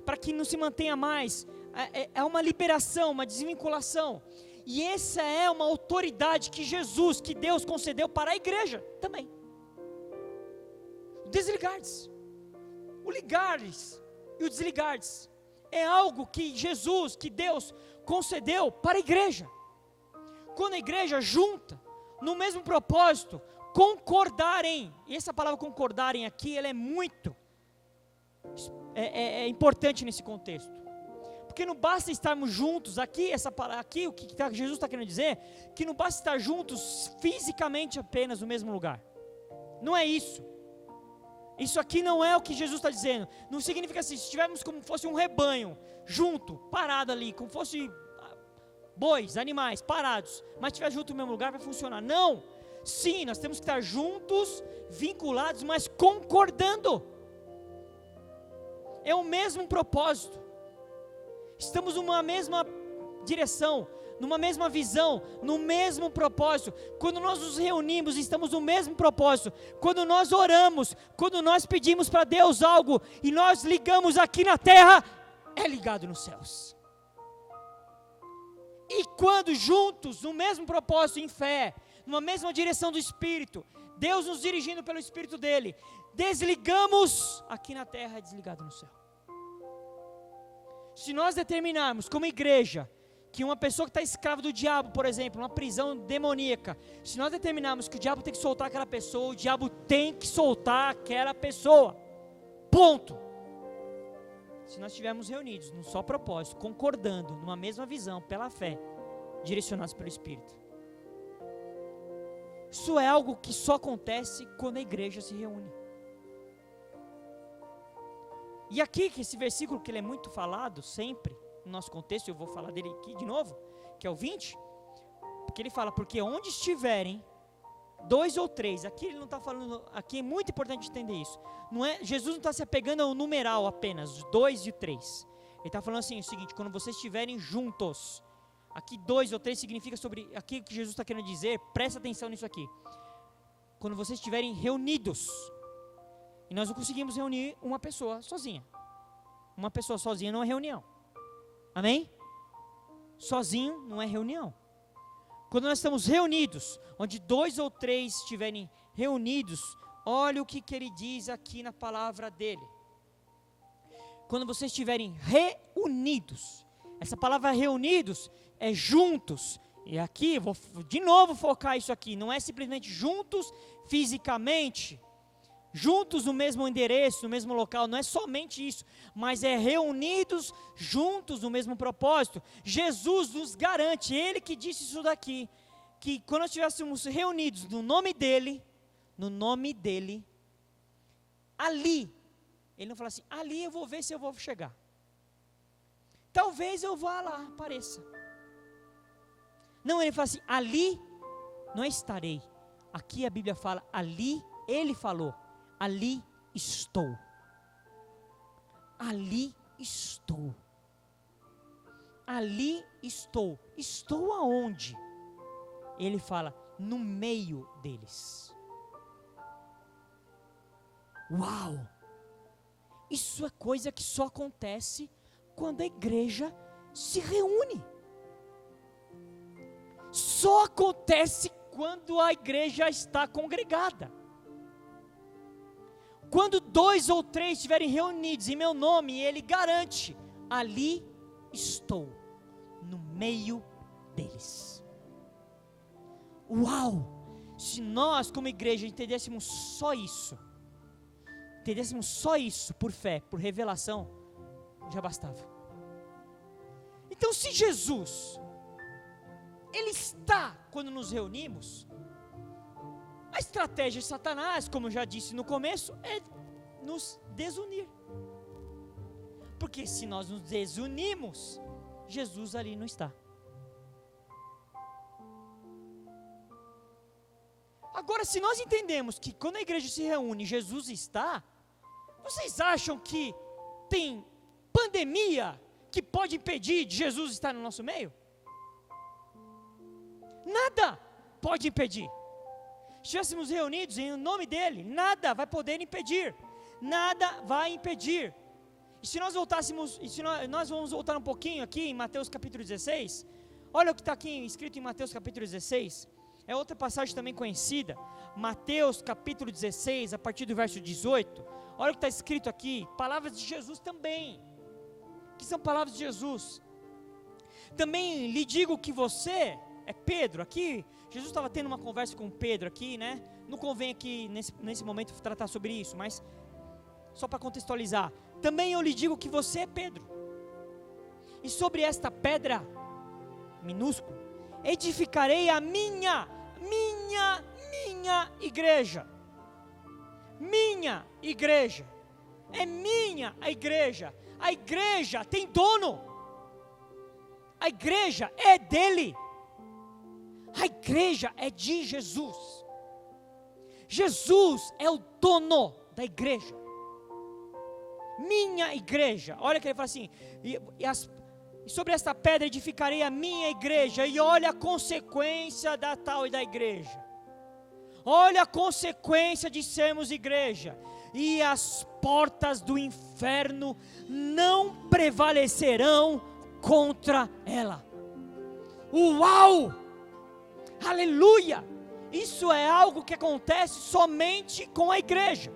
para que não se mantenha mais. É uma liberação, uma desvinculação. E essa é uma autoridade que Jesus, que Deus concedeu para a igreja também. Desligar-se. O ligar-se e o desligar-se é algo que Jesus, que Deus concedeu para a igreja. Quando a igreja junta, no mesmo propósito, concordarem, e essa palavra concordarem aqui, ela é muito importante nesse contexto, porque não basta estarmos juntos, aqui o que Jesus está querendo dizer, que não basta estar juntos fisicamente apenas no mesmo lugar, não é isso. Isso aqui não é o que Jesus está dizendo. Não significa assim, se estivermos como fosse um rebanho, junto, parado ali, como fosse bois, animais, parados, mas estiver junto no mesmo lugar, vai funcionar. Não, sim, nós temos que estar juntos, vinculados, mas concordando. É o mesmo propósito. Estamos numa mesma direção, numa mesma visão, no mesmo propósito. Quando nós nos reunimos, estamos no mesmo propósito. Quando nós oramos, quando nós pedimos para Deus algo e nós ligamos aqui na terra, é ligado nos céus. E quando juntos, no mesmo propósito, em fé, numa mesma direção do Espírito, Deus nos dirigindo pelo Espírito dele, desligamos, aqui na terra é desligado no céu. Se nós determinarmos como igreja, que uma pessoa que está escrava do diabo, por exemplo, uma prisão demoníaca, se nós determinarmos que o diabo tem que soltar aquela pessoa, o diabo tem que soltar aquela pessoa, ponto. Se nós estivermos reunidos num só propósito, concordando, numa mesma visão, pela fé, direcionados pelo Espírito. Isso é algo que só acontece quando a igreja se reúne. E aqui, que esse versículo que ele é muito falado, sempre, no nosso contexto, eu vou falar dele aqui de novo, que é o 20, porque ele fala, porque onde estiverem 2 ou 3, aqui ele não está falando, aqui é muito importante entender isso, não é, Jesus não está se apegando ao numeral apenas, 2 e 3, ele está falando assim, o seguinte, quando vocês estiverem juntos, aqui 2 ou 3 significa sobre, aqui que Jesus está querendo dizer, presta atenção nisso aqui, quando vocês estiverem reunidos, e nós não conseguimos reunir uma pessoa sozinha não é reunião, amém? Sozinho não é reunião. Quando nós estamos reunidos, onde 2 ou 3 estiverem reunidos, olha o que ele diz aqui na palavra dele. Quando vocês estiverem reunidos, essa palavra reunidos é juntos, e aqui vou de novo focar isso aqui, não é simplesmente juntos fisicamente, juntos no mesmo endereço, no mesmo local, não é somente isso, mas é reunidos juntos no mesmo propósito. Jesus nos garante, ele que disse isso daqui, que quando nós estivéssemos reunidos no nome dele, ali, ele não fala assim, ali eu vou ver se eu vou chegar, talvez eu vá lá, apareça. Não, ele fala assim, ali não estarei, aqui a Bíblia fala, ali, ele falou, ali estou. Ali estou. Ali estou. Estou aonde? Ele fala, no meio deles. Uau! Isso é coisa que só acontece quando a igreja se reúne. Só acontece quando a igreja está congregada. Quando 2 ou 3 estiverem reunidos em meu nome, ele garante, ali estou, no meio deles. Uau! Se nós como igreja entendêssemos só isso por fé, por revelação, já bastava. Então se Jesus, ele está quando nos reunimos, a estratégia de Satanás, como eu já disse no começo, é nos desunir. Porque se nós nos desunimos, Jesus ali não está. Agora, se nós entendemos que quando a igreja se reúne, Jesus está, vocês acham que tem pandemia que pode impedir de Jesus estar no nosso meio? Nada pode impedir. Se estivéssemos reunidos em nome dele, nada vai poder impedir. Nada vai impedir. E se nós voltássemos, nós vamos voltar um pouquinho aqui em Mateus capítulo 16. Olha o que está aqui escrito em Mateus capítulo 16. É outra passagem também conhecida. Mateus capítulo 16, a partir do verso 18. Olha o que está escrito aqui. Palavras de Jesus também. Que são palavras de Jesus. Também lhe digo que você, é Pedro, aqui, Jesus estava tendo uma conversa com Pedro aqui, né? Não convém aqui, nesse momento, tratar sobre isso, mas só para contextualizar. Também eu lhe digo que você é Pedro. E sobre esta pedra, minúscula, edificarei a minha igreja. Minha igreja. É minha a igreja. A igreja tem dono. A igreja é dele. A igreja é de Jesus. Jesus é o dono da igreja. Minha igreja. Olha que ele fala assim, e sobre esta pedra edificarei a minha igreja. E olha a consequência da tal e da igreja. Olha a consequência de sermos igreja. E as portas do inferno não prevalecerão contra ela. Uau! Aleluia! Isso é algo que acontece somente com a igreja.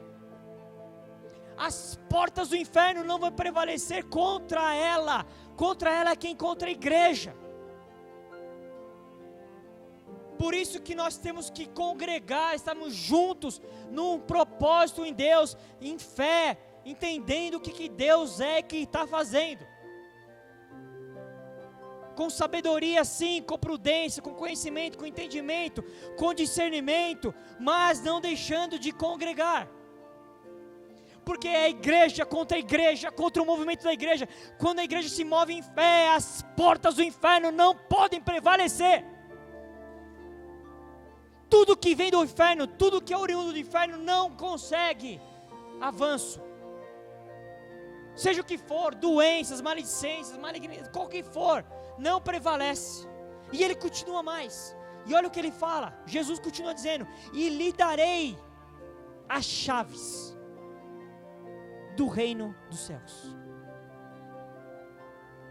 As portas do inferno não vão prevalecer contra ela. Contra ela é quem? Contra a igreja. Por isso que nós temos que congregar, estarmos juntos num propósito em Deus, em fé, entendendo o que Deus é que está fazendo. Com sabedoria sim, com prudência, com conhecimento, com entendimento, com discernimento, mas não deixando de congregar. Porque é a igreja, contra o movimento da igreja. Quando a igreja se move em fé, as portas do inferno não podem prevalecer. Tudo que vem do inferno, tudo que é oriundo do inferno não consegue avanço. Seja o que for, doenças, maledicências, malignidade, qual que for, não prevalece. E ele continua mais. E olha o que ele fala, Jesus continua dizendo, e lhe darei as chaves do reino dos céus.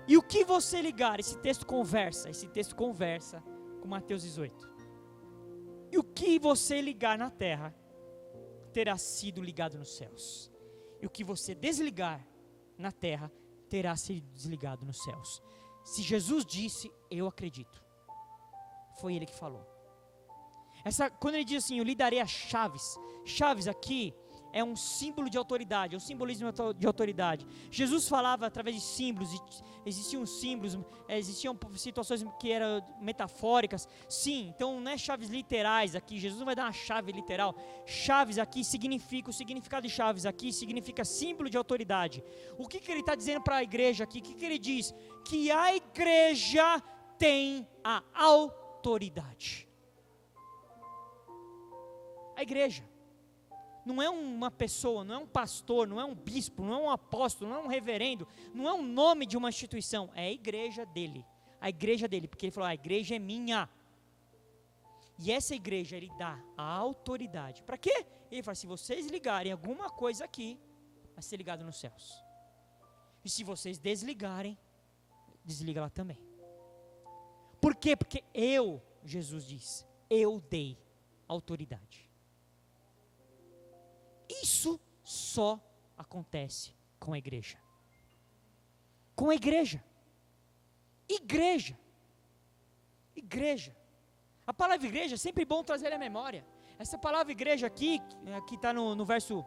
E o que você ligar, esse texto conversa com Mateus 18. E o que você ligar na terra, terá sido ligado nos céus. E o que você desligar na terra, terá sido desligado nos céus. Se Jesus disse, eu acredito. Foi ele que falou. Quando ele diz assim, eu lhe darei as chaves. Chaves aqui é um símbolo de autoridade, é um simbolismo de autoridade. Jesus falava através de símbolos, existiam símbolos, existiam situações que eram metafóricas. Sim, então não é chaves literais aqui, Jesus não vai dar uma chave literal. Chaves aqui significa, o significado de chaves aqui significa símbolo de autoridade. O que ele está dizendo para a igreja aqui? O que ele diz? Que a igreja tem a autoridade. A igreja. Não é uma pessoa, não é um pastor, não é um bispo, não é um apóstolo, não é um reverendo, não é um nome de uma instituição, é a igreja dele, porque ele falou, a igreja é minha, e essa igreja ele dá a autoridade, para quê? Ele fala, se vocês ligarem alguma coisa aqui, vai ser ligado nos céus, e se vocês desligarem, desliga lá também. Por quê? Porque Jesus diz, eu dei autoridade. Isso só acontece com a igreja. Com a igreja. Igreja. A palavra igreja é sempre bom trazer à memória. Essa palavra igreja aqui está no verso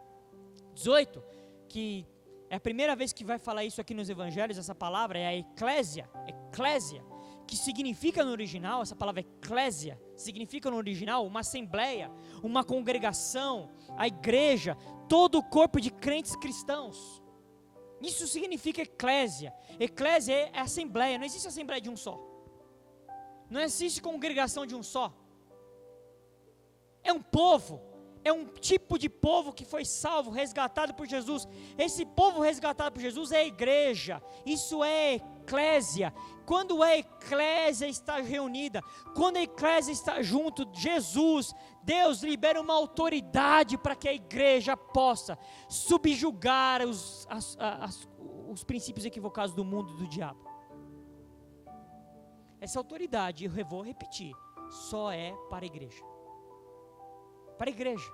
18, que é a primeira vez que vai falar isso aqui nos evangelhos, essa palavra é a eclésia, que significa no original, essa palavra eclésia, significa no original uma assembleia, uma congregação, a igreja, todo o corpo de crentes cristãos. Isso significa eclésia. Eclésia é assembleia, não existe assembleia de um só. Não existe congregação de um só. É um povo, é um tipo de povo que foi salvo, resgatado por Jesus. Esse povo resgatado por Jesus é a igreja, isso é eclésia. Quando a eclésia está reunida, quando a eclésia está junto, Jesus, Deus libera uma autoridade para que a igreja possa subjugar os princípios equivocados do mundo, do diabo. Essa autoridade, eu vou repetir, só é para a igreja. Para a igreja.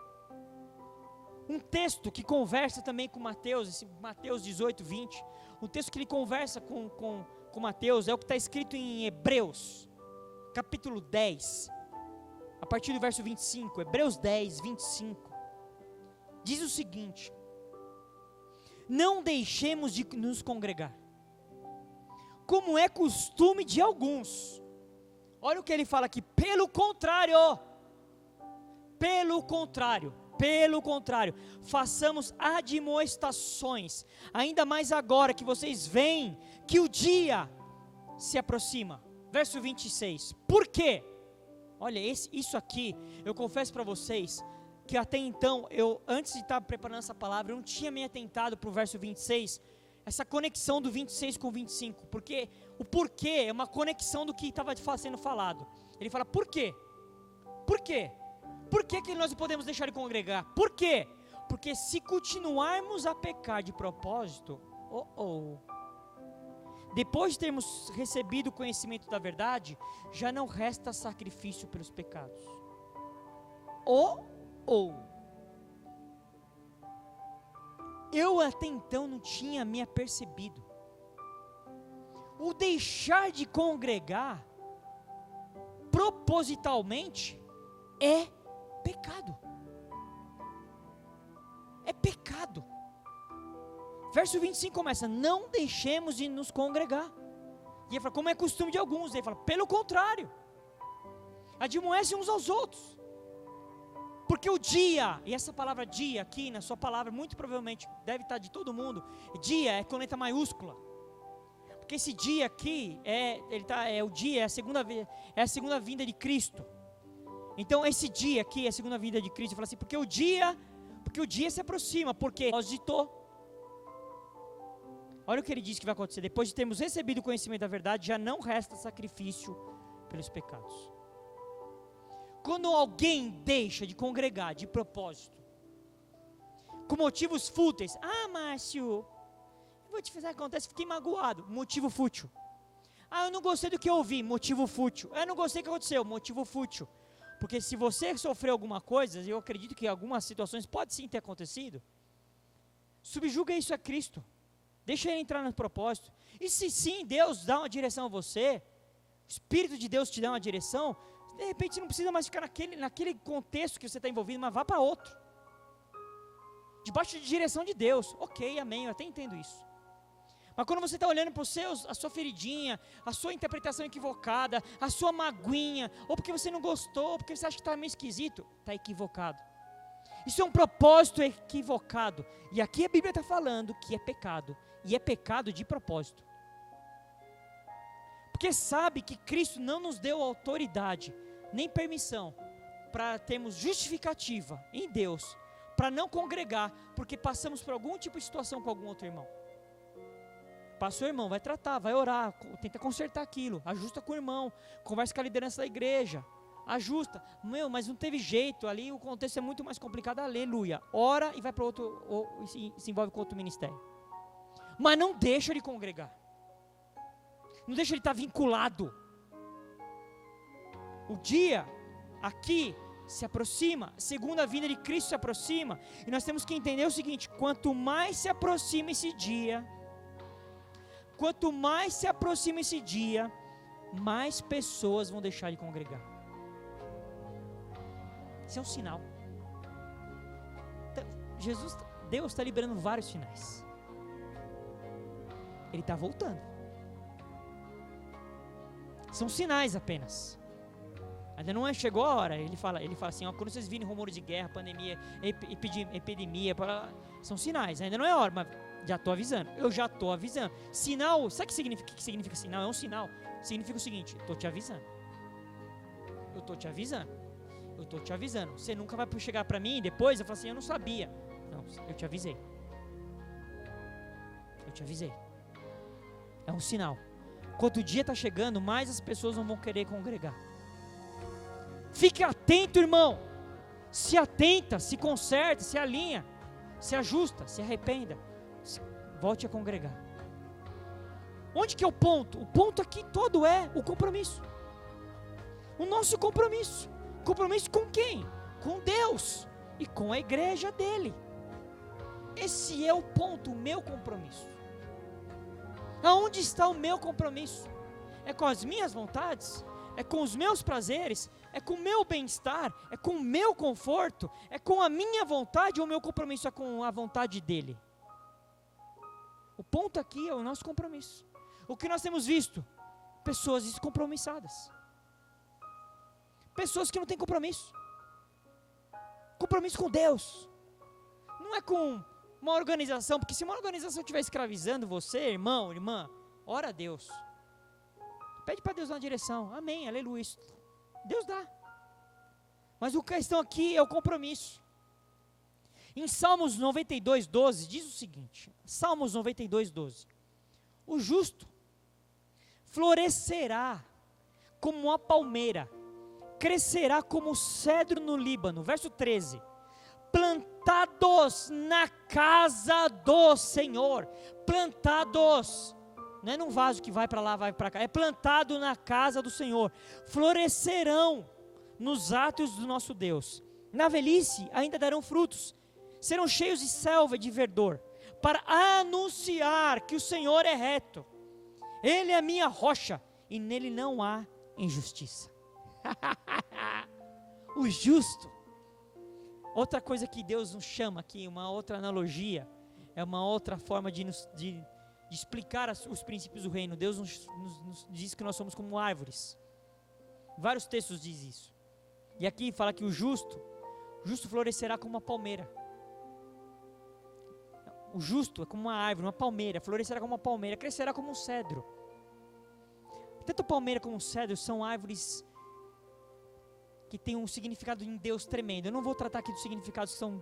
Um texto que conversa também com Mateus, esse Mateus 18, 20, um texto que ele conversa com Mateus, é o que está escrito em Hebreus, capítulo 10, a partir do verso 25, Hebreus 10, 25, diz o seguinte: não deixemos de nos congregar, como é costume de alguns. Olha o que ele fala aqui, pelo contrário, façamos admoestações, ainda mais agora que vocês veem que o dia se aproxima. Verso 26, por quê? Olha, isso aqui, eu confesso para vocês, que até então, antes de estar preparando essa palavra, eu não tinha me atentado para o verso 26, essa conexão do 26 com o 25, porque o porquê é uma conexão do que estava sendo falado. Ele fala, por quê? Por quê? Por que nós não podemos deixar de congregar? Por quê? Porque se continuarmos a pecar de propósito, depois de termos recebido o conhecimento da verdade, já não resta sacrifício pelos pecados. Eu até então não tinha me apercebido. O deixar de congregar, propositalmente, é pecado. É pecado. Verso 25 começa, não deixemos de nos congregar. E ele fala, como é costume de alguns. Ele fala, pelo contrário, admoestem uns aos outros. Porque o dia, e essa palavra dia aqui na sua palavra, muito provavelmente deve estar de todo mundo, dia é com letra maiúscula. Porque esse dia aqui, é a segunda vinda de Cristo. Então esse dia aqui é a segunda vinda de Cristo. Fala assim, porque o dia se aproxima, porque olha o que ele diz que vai acontecer, depois de termos recebido o conhecimento da verdade, já não resta sacrifício pelos pecados. Quando alguém deixa de congregar de propósito, com motivos fúteis, Márcio, eu vou te fazer o que acontece, fiquei magoado, motivo fútil. Eu não gostei do que eu ouvi, motivo fútil. Eu não gostei do que aconteceu, motivo fútil. Porque se você sofreu alguma coisa, eu acredito que algumas situações pode sim ter acontecido, subjuga isso a Cristo, deixa ele entrar no propósito. E se sim, Deus dá uma direção a você, o Espírito de Deus te dá uma direção, de repente não precisa mais ficar naquele contexto que você está envolvido, mas vá para outro, debaixo de direção de Deus. Ok, amém, eu até entendo isso. Mas quando você está olhando para a sua feridinha, a sua interpretação equivocada, a sua maguinha, ou porque você não gostou, ou porque você acha que está meio esquisito, está equivocado. Isso é um propósito equivocado. E aqui a Bíblia está falando que é pecado. E é pecado de propósito. Porque sabe que Cristo não nos deu autoridade, nem permissão, para termos justificativa em Deus, para não congregar, porque passamos por algum tipo de situação com algum outro irmão. Passou, irmão, vai tratar, vai orar, tenta consertar aquilo, ajusta com o irmão, conversa com a liderança da igreja, ajusta. Mas não teve jeito, ali o contexto é muito mais complicado, aleluia. Ora e vai para outro, ou se envolve com outro ministério. Mas não deixa de congregar, não deixa de estar vinculado. O dia aqui se aproxima, a segunda vinda de Cristo se aproxima, e nós temos que entender o seguinte: quanto mais se aproxima esse dia, mais pessoas vão deixar de congregar. Isso é um sinal. Deus está liberando vários sinais. Ele está voltando. São sinais apenas. Ainda não chegou a hora. Ele fala assim, quando vocês virem rumores de guerra, pandemia, epidemia, são sinais. Ainda não é hora, mas Já estou avisando. Eu já estou avisando. Sinal, sabe o que significa sinal? É um sinal. Significa o seguinte: estou te avisando. Eu estou te avisando. Eu estou te avisando. Você nunca vai chegar para mim e depois eu falar assim: eu não sabia. Não, eu te avisei. Eu te avisei. É um sinal. Quanto o dia está chegando, mais as pessoas não vão querer congregar. Fique atento, irmão. Se atenta, se conserta, se alinha, se ajusta, se arrependa. Volte a congregar. Onde que é o ponto? O ponto aqui todo é o compromisso. O nosso compromisso. Compromisso com quem? Com Deus e com a igreja dele. Esse é o ponto, o meu compromisso. Aonde está o meu compromisso? É com as minhas vontades? É com os meus prazeres? É com o meu bem-estar? É com o meu conforto? É com a minha vontade ou o meu compromisso é com a vontade dele? O ponto aqui é o nosso compromisso. O que nós temos visto? Pessoas descompromissadas. Pessoas que não têm compromisso. Compromisso com Deus. Não é com uma organização, porque se uma organização estiver escravizando você, irmão, irmã, ora a Deus. Pede para Deus dar uma direção. Amém, aleluia. Deus dá. Mas a questão aqui é o compromisso. Em Salmos 92, 12, diz o seguinte. Salmos 92, 12. O justo florescerá como uma palmeira, crescerá como o cedro no Líbano. Verso 13. Plantados na casa do Senhor. Plantados. Não é num vaso que vai para lá, vai para cá. É plantado na casa do Senhor. Florescerão nos átrios do nosso Deus. Na velhice ainda darão frutos. Serão cheios de selva e de verdor. Para anunciar que o Senhor é reto. Ele é a minha rocha e nele não há injustiça. O justo. Outra coisa que Deus nos chama aqui, uma outra analogia, é uma outra forma de explicar os princípios do reino. Deus nos diz que nós somos como árvores. Vários textos dizem isso. E aqui fala que o justo florescerá como uma palmeira. O justo é como uma árvore, uma palmeira, florescerá como uma palmeira, crescerá como um cedro. Tanto a palmeira como o cedro são árvores que têm um significado em Deus tremendo. Eu não vou tratar aqui dos significados que são,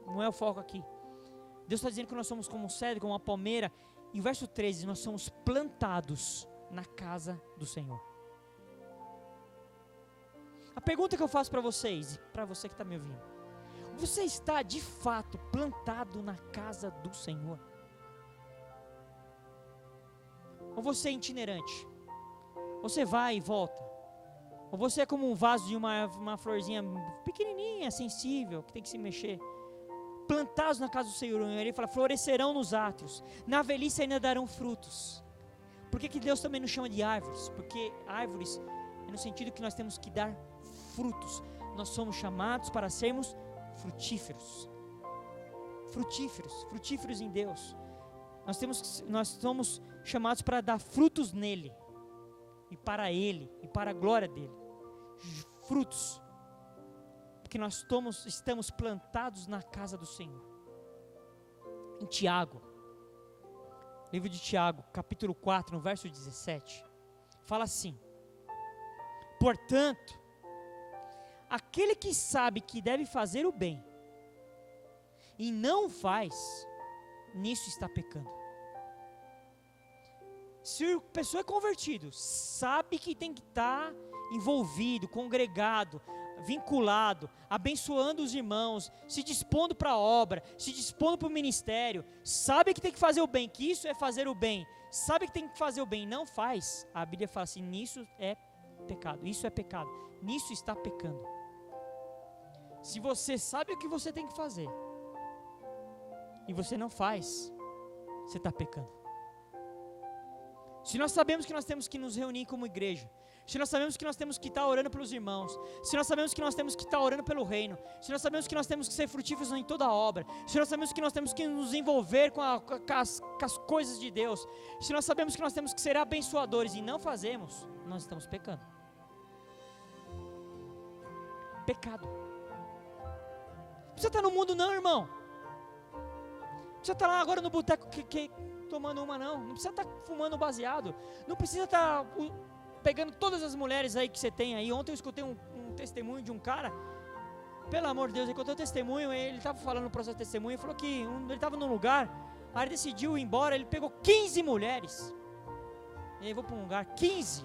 não é o foco aqui. Deus está dizendo que nós somos como um cedro, como uma palmeira. E o verso 13, nós somos plantados na casa do Senhor. A pergunta que eu faço para vocês, para você que está me ouvindo: você está de fato plantado na casa do Senhor? Ou você é itinerante? Você vai e volta? Ou você é como um vaso de uma florzinha pequenininha, sensível, que tem que se mexer? Plantados na casa do Senhor, ele fala, florescerão nos átrios, na velhice ainda darão frutos. Por que Deus também nos chama de árvores? Porque árvores é no sentido que nós temos que dar frutos. Nós somos chamados para sermos frutíferos. Frutíferos em Deus. Nós somos chamados para dar frutos nele, e para ele, e para a glória dele. Frutos. Porque nós estamos plantados na casa do Senhor. Em Tiago, livro de Tiago, capítulo 4, no verso 17, fala assim: portanto, aquele que sabe que deve fazer o bem, e não faz, nisso está pecando. Se a pessoa é convertido, sabe que tem que estar envolvido, congregado, vinculado, abençoando os irmãos, se dispondo para a obra, se dispondo para o ministério, sabe que tem que fazer o bem, que isso é fazer o bem, sabe que tem que fazer o bem, não faz, a Bíblia fala assim, nisso é pecado, isso é pecado, nisso está pecando. Se você sabe o que você tem que fazer, e você não faz, você está pecando. Se nós sabemos que nós temos que nos reunir como igreja, se nós sabemos que nós temos que estar orando pelos irmãos, se nós sabemos que nós temos que estar orando pelo reino, se nós sabemos que nós temos que ser frutíferos em toda a obra, se nós sabemos que nós temos que nos envolver com as coisas de Deus, se nós sabemos que nós temos que ser abençoadores e não fazemos, nós estamos pecando. Pecado. Você está no mundo não, irmão. precisa estar lá agora no boteco tomando uma, não. Não precisa estar fumando baseado. Não precisa estar pegando todas as mulheres aí que você tem aí. Ontem eu escutei um testemunho de um cara, pelo amor de Deus, ele contou o testemunho, ele estava falando no processo de testemunho, ele falou que ele estava num lugar, aí ele decidiu ir embora, ele pegou 15 mulheres, e aí vou para um lugar, 15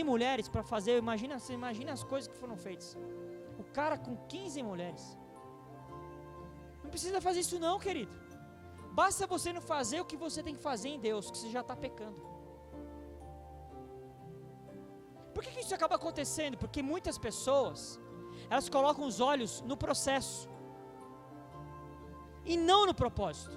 mulheres para fazer, você imagina as coisas que foram feitas, o cara com 15 mulheres, não precisa fazer isso não, querido, basta você não fazer o que você tem que fazer em Deus, que você já está pecando. Por que isso acaba acontecendo? Porque muitas pessoas, elas colocam os olhos no processo e não no propósito.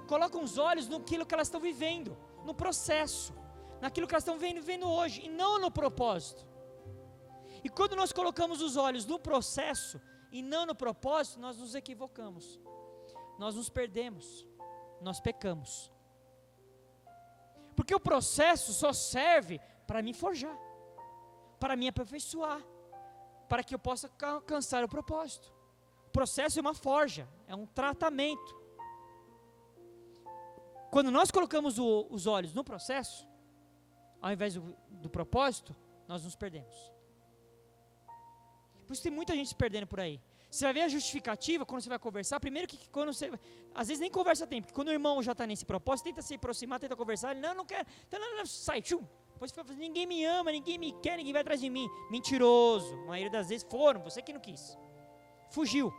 Colocam os olhos naquilo que elas estão vivendo, no processo, naquilo que elas estão vivendo hoje e não no propósito. E quando nós colocamos os olhos no processo e não no propósito, nós nos equivocamos, nós nos perdemos, nós pecamos. Porque o processo só serve para me forjar, para me aperfeiçoar, para que eu possa alcançar o propósito. O processo é uma forja, é um tratamento. Quando nós colocamos os olhos no processo, ao invés do propósito, nós nos perdemos. Por isso tem muita gente se perdendo por aí. Você vai ver a justificativa quando você vai conversar. Primeiro que quando você, às vezes nem conversa tem, porque quando o irmão já está nesse propósito, tenta se aproximar, tenta conversar, ele não quer, então, não, sai, tchum. Depois você fala, ninguém me ama, ninguém me quer, ninguém vai atrás de mim. Mentiroso, a maioria das vezes foram, você que não quis. Fugiu.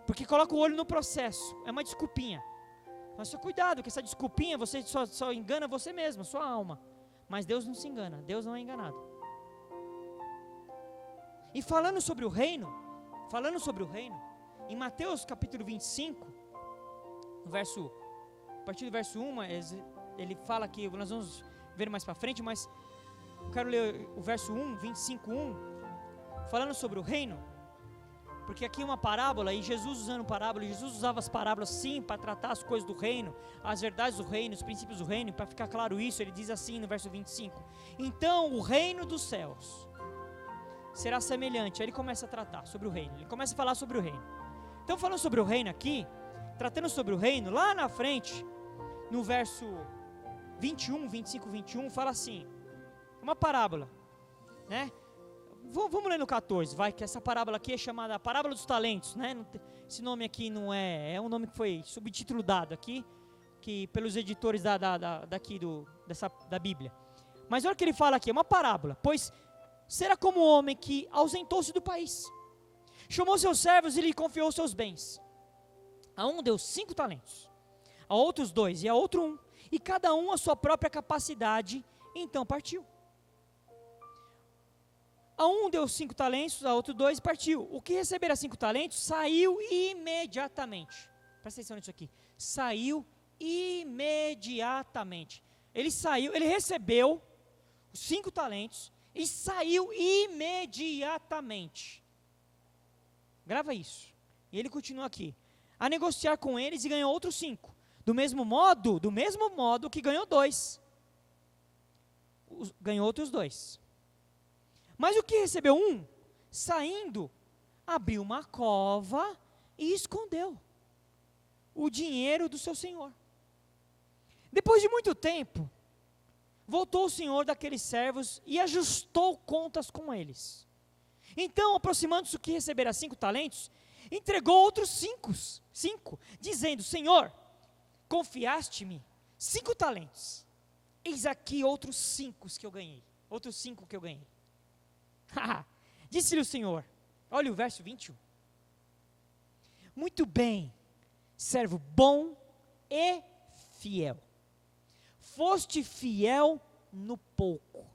Porque coloca o olho no processo, é uma desculpinha. Mas só cuidado, que essa desculpinha você só engana você mesmo, sua alma. Mas Deus não se engana, Deus não é enganado. E falando sobre o reino, em Mateus capítulo 25, a partir do verso 1, ele fala que, nós vamos ver mais para frente, mas eu quero ler o verso 1, 25:1, falando sobre o reino, porque aqui é uma parábola, e Jesus usando parábola, Jesus usava as parábolas sim, para tratar as coisas do reino, as verdades do reino, os princípios do reino, para ficar claro isso, ele diz assim no verso 25, então o reino dos céus será semelhante, aí ele começa a tratar sobre o reino, ele começa a falar sobre o reino. Então falando sobre o reino aqui, tratando sobre o reino, lá na frente, no verso 25, 21, fala assim, uma parábola, né? Vamos ler no 14, vai, que essa parábola aqui é chamada a parábola dos talentos, né? Esse nome aqui não é um nome que foi subtítulo dado aqui, que pelos editores da Bíblia. Mas olha o que ele fala aqui, é uma parábola, pois será como um homem que ausentou-se do país, chamou seus servos e lhe confiou seus bens. A um deu 5 talentos, a outros 2 e a outro 1, e cada um a sua própria capacidade, então partiu. A um deu 5 talentos, a outro 2 e partiu. O que recebera 5 talentos saiu imediatamente. Presta atenção nisso aqui. Saiu imediatamente. Ele recebeu os 5 talentos e saiu imediatamente. Grava isso. E ele continua aqui. A negociar com eles e ganhou outros 5. Do mesmo modo que ganhou 2. Ganhou outros 2. Mas o que recebeu 1, saindo, abriu uma cova e escondeu o dinheiro do seu senhor. Depois de muito tempo, voltou o senhor daqueles servos e ajustou contas com eles. Então, aproximando-se o que recebera 5 talentos, entregou outros 5, dizendo, Senhor, confiaste-me 5 talentos, eis aqui outros 5 que eu ganhei. Disse-lhe o Senhor, olha o verso 21, muito bem, servo bom e fiel, foste fiel no pouco,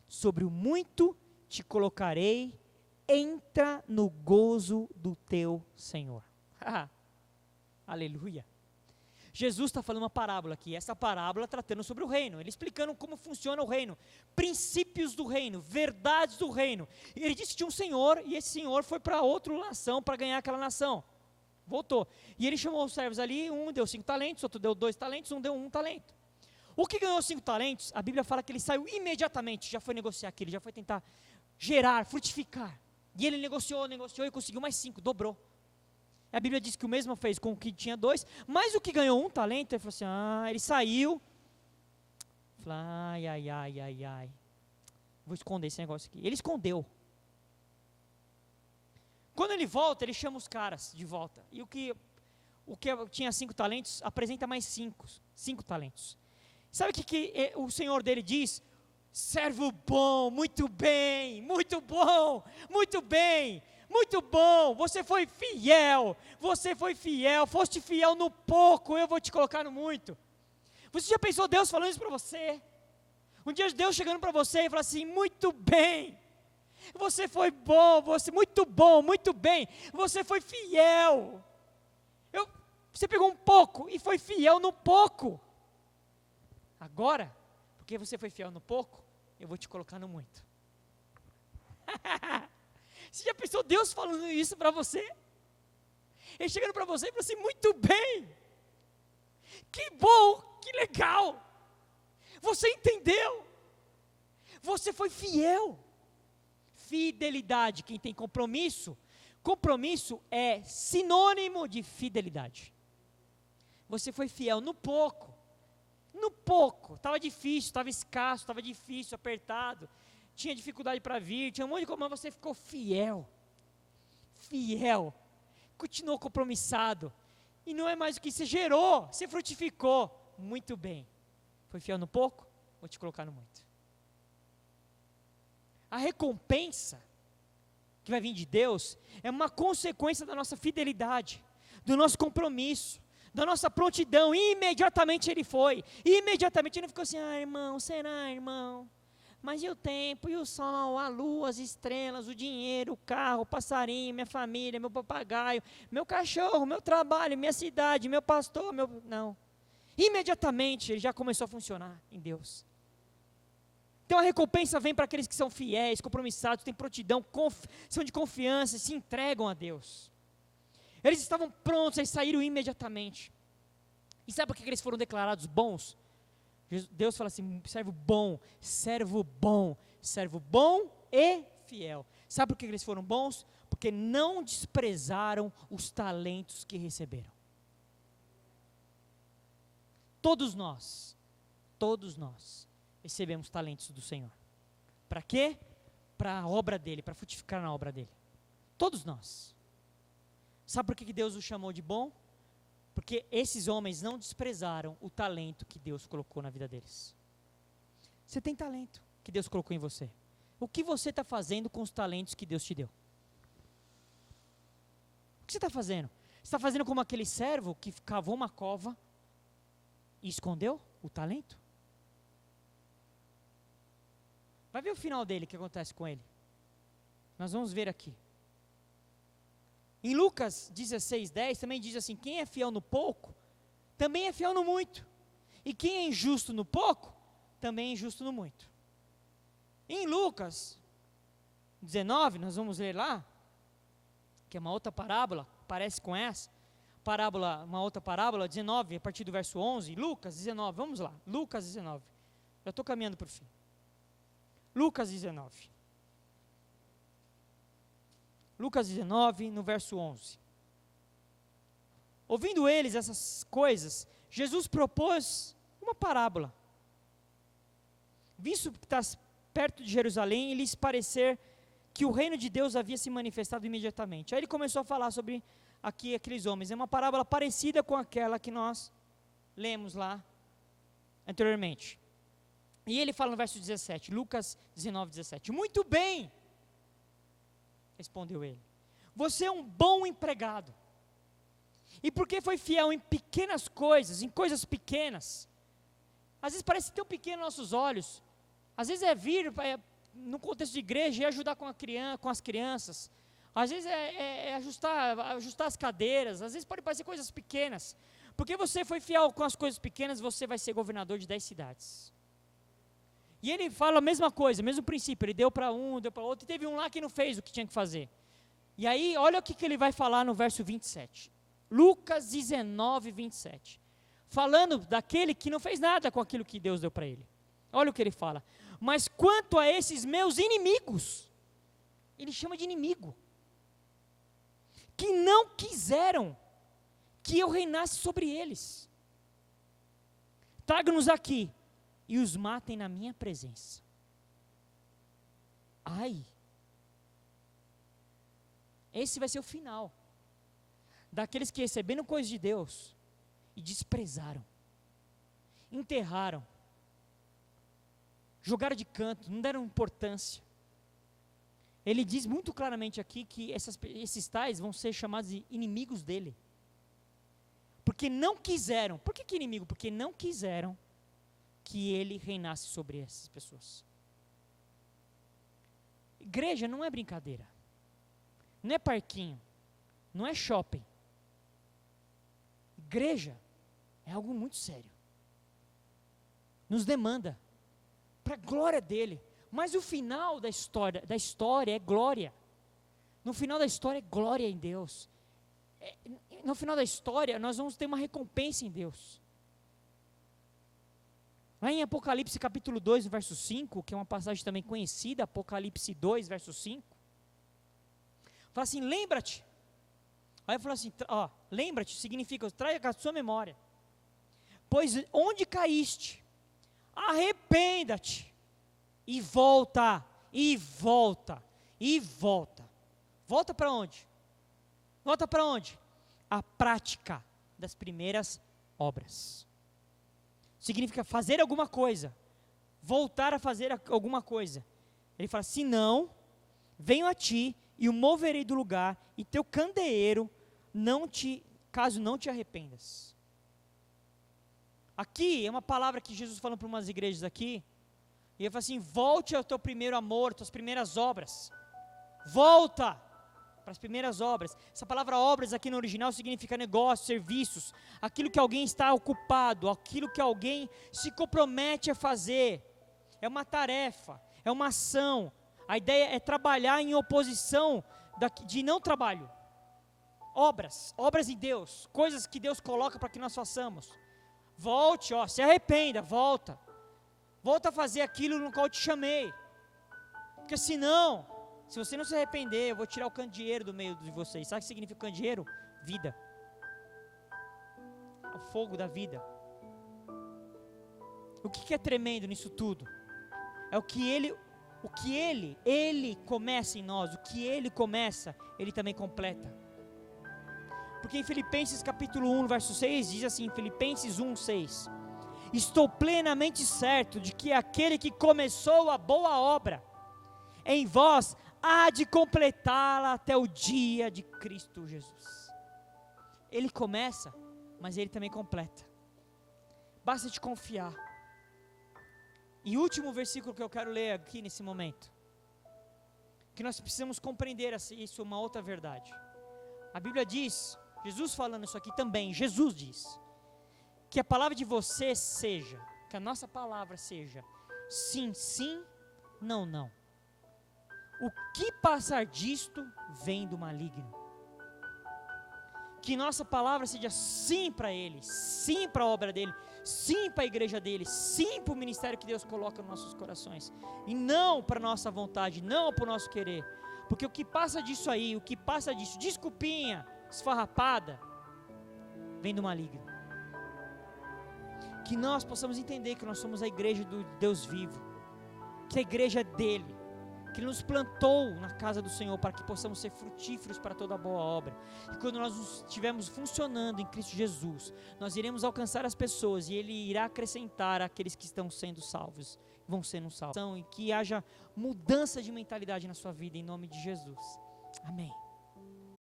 sobre o muito te colocarei, entra no gozo do teu Senhor. Aleluia. Jesus está falando uma parábola aqui, essa parábola tratando sobre o reino, ele explicando como funciona o reino, princípios do reino, verdades do reino. E ele disse que tinha um senhor, e esse senhor foi para outra nação, para ganhar aquela nação, voltou, e ele chamou os servos ali, um deu 5 talentos, outro deu 2 talentos, um deu 1 talento. O que ganhou 5 talentos, a Bíblia fala que ele saiu imediatamente, já foi negociar aquilo, já foi tentar gerar, frutificar. E ele negociou e conseguiu mais 5, dobrou. A Bíblia diz que o mesmo fez com o que tinha 2, mas o que ganhou 1 talento, ele falou assim, ele saiu, falou, ai, vou esconder esse negócio aqui. Ele escondeu. Quando ele volta, ele chama os caras de volta. E o que tinha 5 talentos, apresenta mais 5 talentos. Sabe o que o senhor dele diz? Servo bom, muito bem, muito bom, muito bem. Muito bom, você foi fiel, foste fiel no pouco, eu vou te colocar no muito. Você já pensou Deus falando isso para você? Um dia Deus chegando para você e falando assim, muito bem, você foi bom, muito bem, você foi fiel. Você pegou um pouco e foi fiel no pouco. Agora, porque você foi fiel no pouco, eu vou te colocar no muito. Você já pensou Deus falando isso para você? Ele chegando para você e falando assim, muito bem, que bom, que legal, você entendeu, você foi fiel. Fidelidade, quem tem compromisso é sinônimo de fidelidade. Você foi fiel no pouco, estava difícil, estava escasso, estava difícil, apertado, tinha dificuldade para vir, tinha um monte de coisa, mas você ficou fiel, continuou compromissado, e não é mais o que você gerou, você frutificou, muito bem, foi fiel no pouco, vou te colocar no muito. A recompensa que vai vir de Deus é uma consequência da nossa fidelidade, do nosso compromisso, da nossa prontidão. Imediatamente ele foi, imediatamente ele não ficou assim, irmão, será, irmão? Mas e o tempo, e o sol, a lua, as estrelas, o dinheiro, o carro, o passarinho, minha família, meu papagaio, meu cachorro, meu trabalho, minha cidade, meu pastor, Não. Imediatamente ele já começou a funcionar em Deus. Então a recompensa vem para aqueles que são fiéis, compromissados, têm prontidão, são de confiança, se entregam a Deus. Eles estavam prontos, eles saíram imediatamente. E sabe por que eles foram declarados bons? Deus fala assim, servo bom e fiel. Sabe por que eles foram bons? Porque não desprezaram os talentos que receberam. Todos nós recebemos talentos do Senhor. Para quê? Para a obra dele, para frutificar na obra dele. Todos nós. Sabe por que Deus os chamou de bom? Porque esses homens não desprezaram o talento que Deus colocou na vida deles. Você tem talento que Deus colocou em você. O que você está fazendo com os talentos que Deus te deu? O que você está fazendo? Você está fazendo como aquele servo que cavou uma cova e escondeu o talento? Vai ver o final dele, o que acontece com ele. Nós vamos ver aqui. Em Lucas 16:10 também diz assim, quem é fiel no pouco, também é fiel no muito. E quem é injusto no pouco, também é injusto no muito. Em Lucas 19, nós vamos ler lá, que é uma outra parábola, parece com essa, uma outra parábola, 19, a partir do verso 11, Lucas 19, vamos lá, Lucas 19, já estou caminhando para o fim. Lucas 19, no verso 11. Ouvindo eles essas coisas, Jesus propôs uma parábola. Visto que estás perto de Jerusalém, e lhes parecer que o reino de Deus havia se manifestado imediatamente. Aí ele começou a falar sobre aqueles homens. É uma parábola parecida com aquela que nós lemos lá anteriormente. E ele fala no verso 17, Lucas 19:17. Muito bem, respondeu ele. Você é um bom empregado. E porque foi fiel em pequenas coisas, em coisas pequenas. Às vezes parece tão pequeno aos nossos olhos. Às vezes é vir no contexto de igreja e ajudar com as crianças. Às vezes é ajustar as cadeiras. Às vezes pode parecer coisas pequenas. Porque você foi fiel com as coisas pequenas, você vai ser governador de 10 cidades. E ele fala a mesma coisa, mesmo princípio. Ele deu para um, deu para outro. E teve um lá que não fez o que tinha que fazer. E aí, olha o que ele vai falar no verso 27. Lucas 19:27. Falando daquele que não fez nada com aquilo que Deus deu para ele. Olha o que ele fala. Mas quanto a esses meus inimigos, ele ele chama de inimigo, que não quiseram que eu reinasse sobre eles. Tragam-nos aqui e os matem na minha presença. Ai, esse vai ser o final daqueles que receberam coisas de Deus e desprezaram, enterraram, jogaram de canto, não deram importância. Ele diz muito claramente aqui que esses tais vão ser chamados de inimigos dele, porque não quiseram. Por que inimigo? Porque não quiseram que ele reinasse sobre essas pessoas. Igreja não é brincadeira, não é parquinho, não é shopping. Igreja é algo muito sério, nos demanda, para a glória dele. Mas o final da história é glória. No final da história é glória em Deus. No final da história nós vamos ter uma recompensa em Deus. Lá em Apocalipse capítulo 2, verso 5, que é uma passagem também conhecida, Apocalipse 2, verso 5, fala assim, lembra-te. Aí fala assim, lembra-te significa, traga a sua memória. Pois onde caíste, arrependa-te, e volta, e volta, e volta. Volta para onde? Volta para onde? A prática das primeiras obras. Significa fazer alguma coisa, voltar a fazer alguma coisa. Ele fala, se não, venho a ti e o moverei do lugar, e teu candeeiro, caso não te arrependas. Aqui é uma palavra que Jesus falou para umas igrejas aqui, e ele fala assim, volte ao teu primeiro amor, tuas primeiras obras. Volta para as primeiras obras. Essa palavra obras aqui no original significa negócios, serviços, aquilo que alguém está ocupado, aquilo que alguém se compromete a fazer. É uma tarefa, é uma ação. A ideia é trabalhar em oposição de não trabalho. Obras em Deus, coisas que Deus coloca para que nós façamos. Volte, se arrependa, volta a fazer aquilo no qual eu te chamei, porque senão, se você não se arrepender, eu vou tirar o candeeiro do meio de vocês. Sabe o que significa candeeiro? Vida, o fogo da vida. O que é tremendo nisso tudo? É o que ele começa em nós, o que ele começa, ele também completa. Porque em Filipenses capítulo 1, verso 6, diz assim, Filipenses 1, 6, estou plenamente certo de que aquele que começou a boa obra em vós, há de completá-la até o dia de Cristo Jesus. Ele começa, mas ele também completa. Basta te confiar. E o último versículo que eu quero ler aqui nesse momento, que nós precisamos compreender isso, uma outra verdade. A Bíblia diz, Jesus falando isso aqui também, Jesus diz, que a palavra de você seja, que a nossa palavra seja, sim, sim, não, não. O que passar disto vem do maligno. Que nossa palavra seja sim para Ele, sim para a obra dEle, sim para a igreja dEle, sim para o ministério que Deus coloca nos nossos corações, e não para a nossa vontade, não para o nosso querer, porque o que passa disso aí, o que passa disso, desculpinha, esfarrapada, vem do maligno. Que nós possamos entender que nós somos a igreja do Deus vivo, que a igreja é dEle, que Ele nos plantou na casa do Senhor para que possamos ser frutíferos para toda boa obra. E quando nós estivermos funcionando em Cristo Jesus, nós iremos alcançar as pessoas e Ele irá acrescentar aqueles que estão sendo salvos, vão sendo salvos. E que haja mudança de mentalidade na sua vida em nome de Jesus. Amém.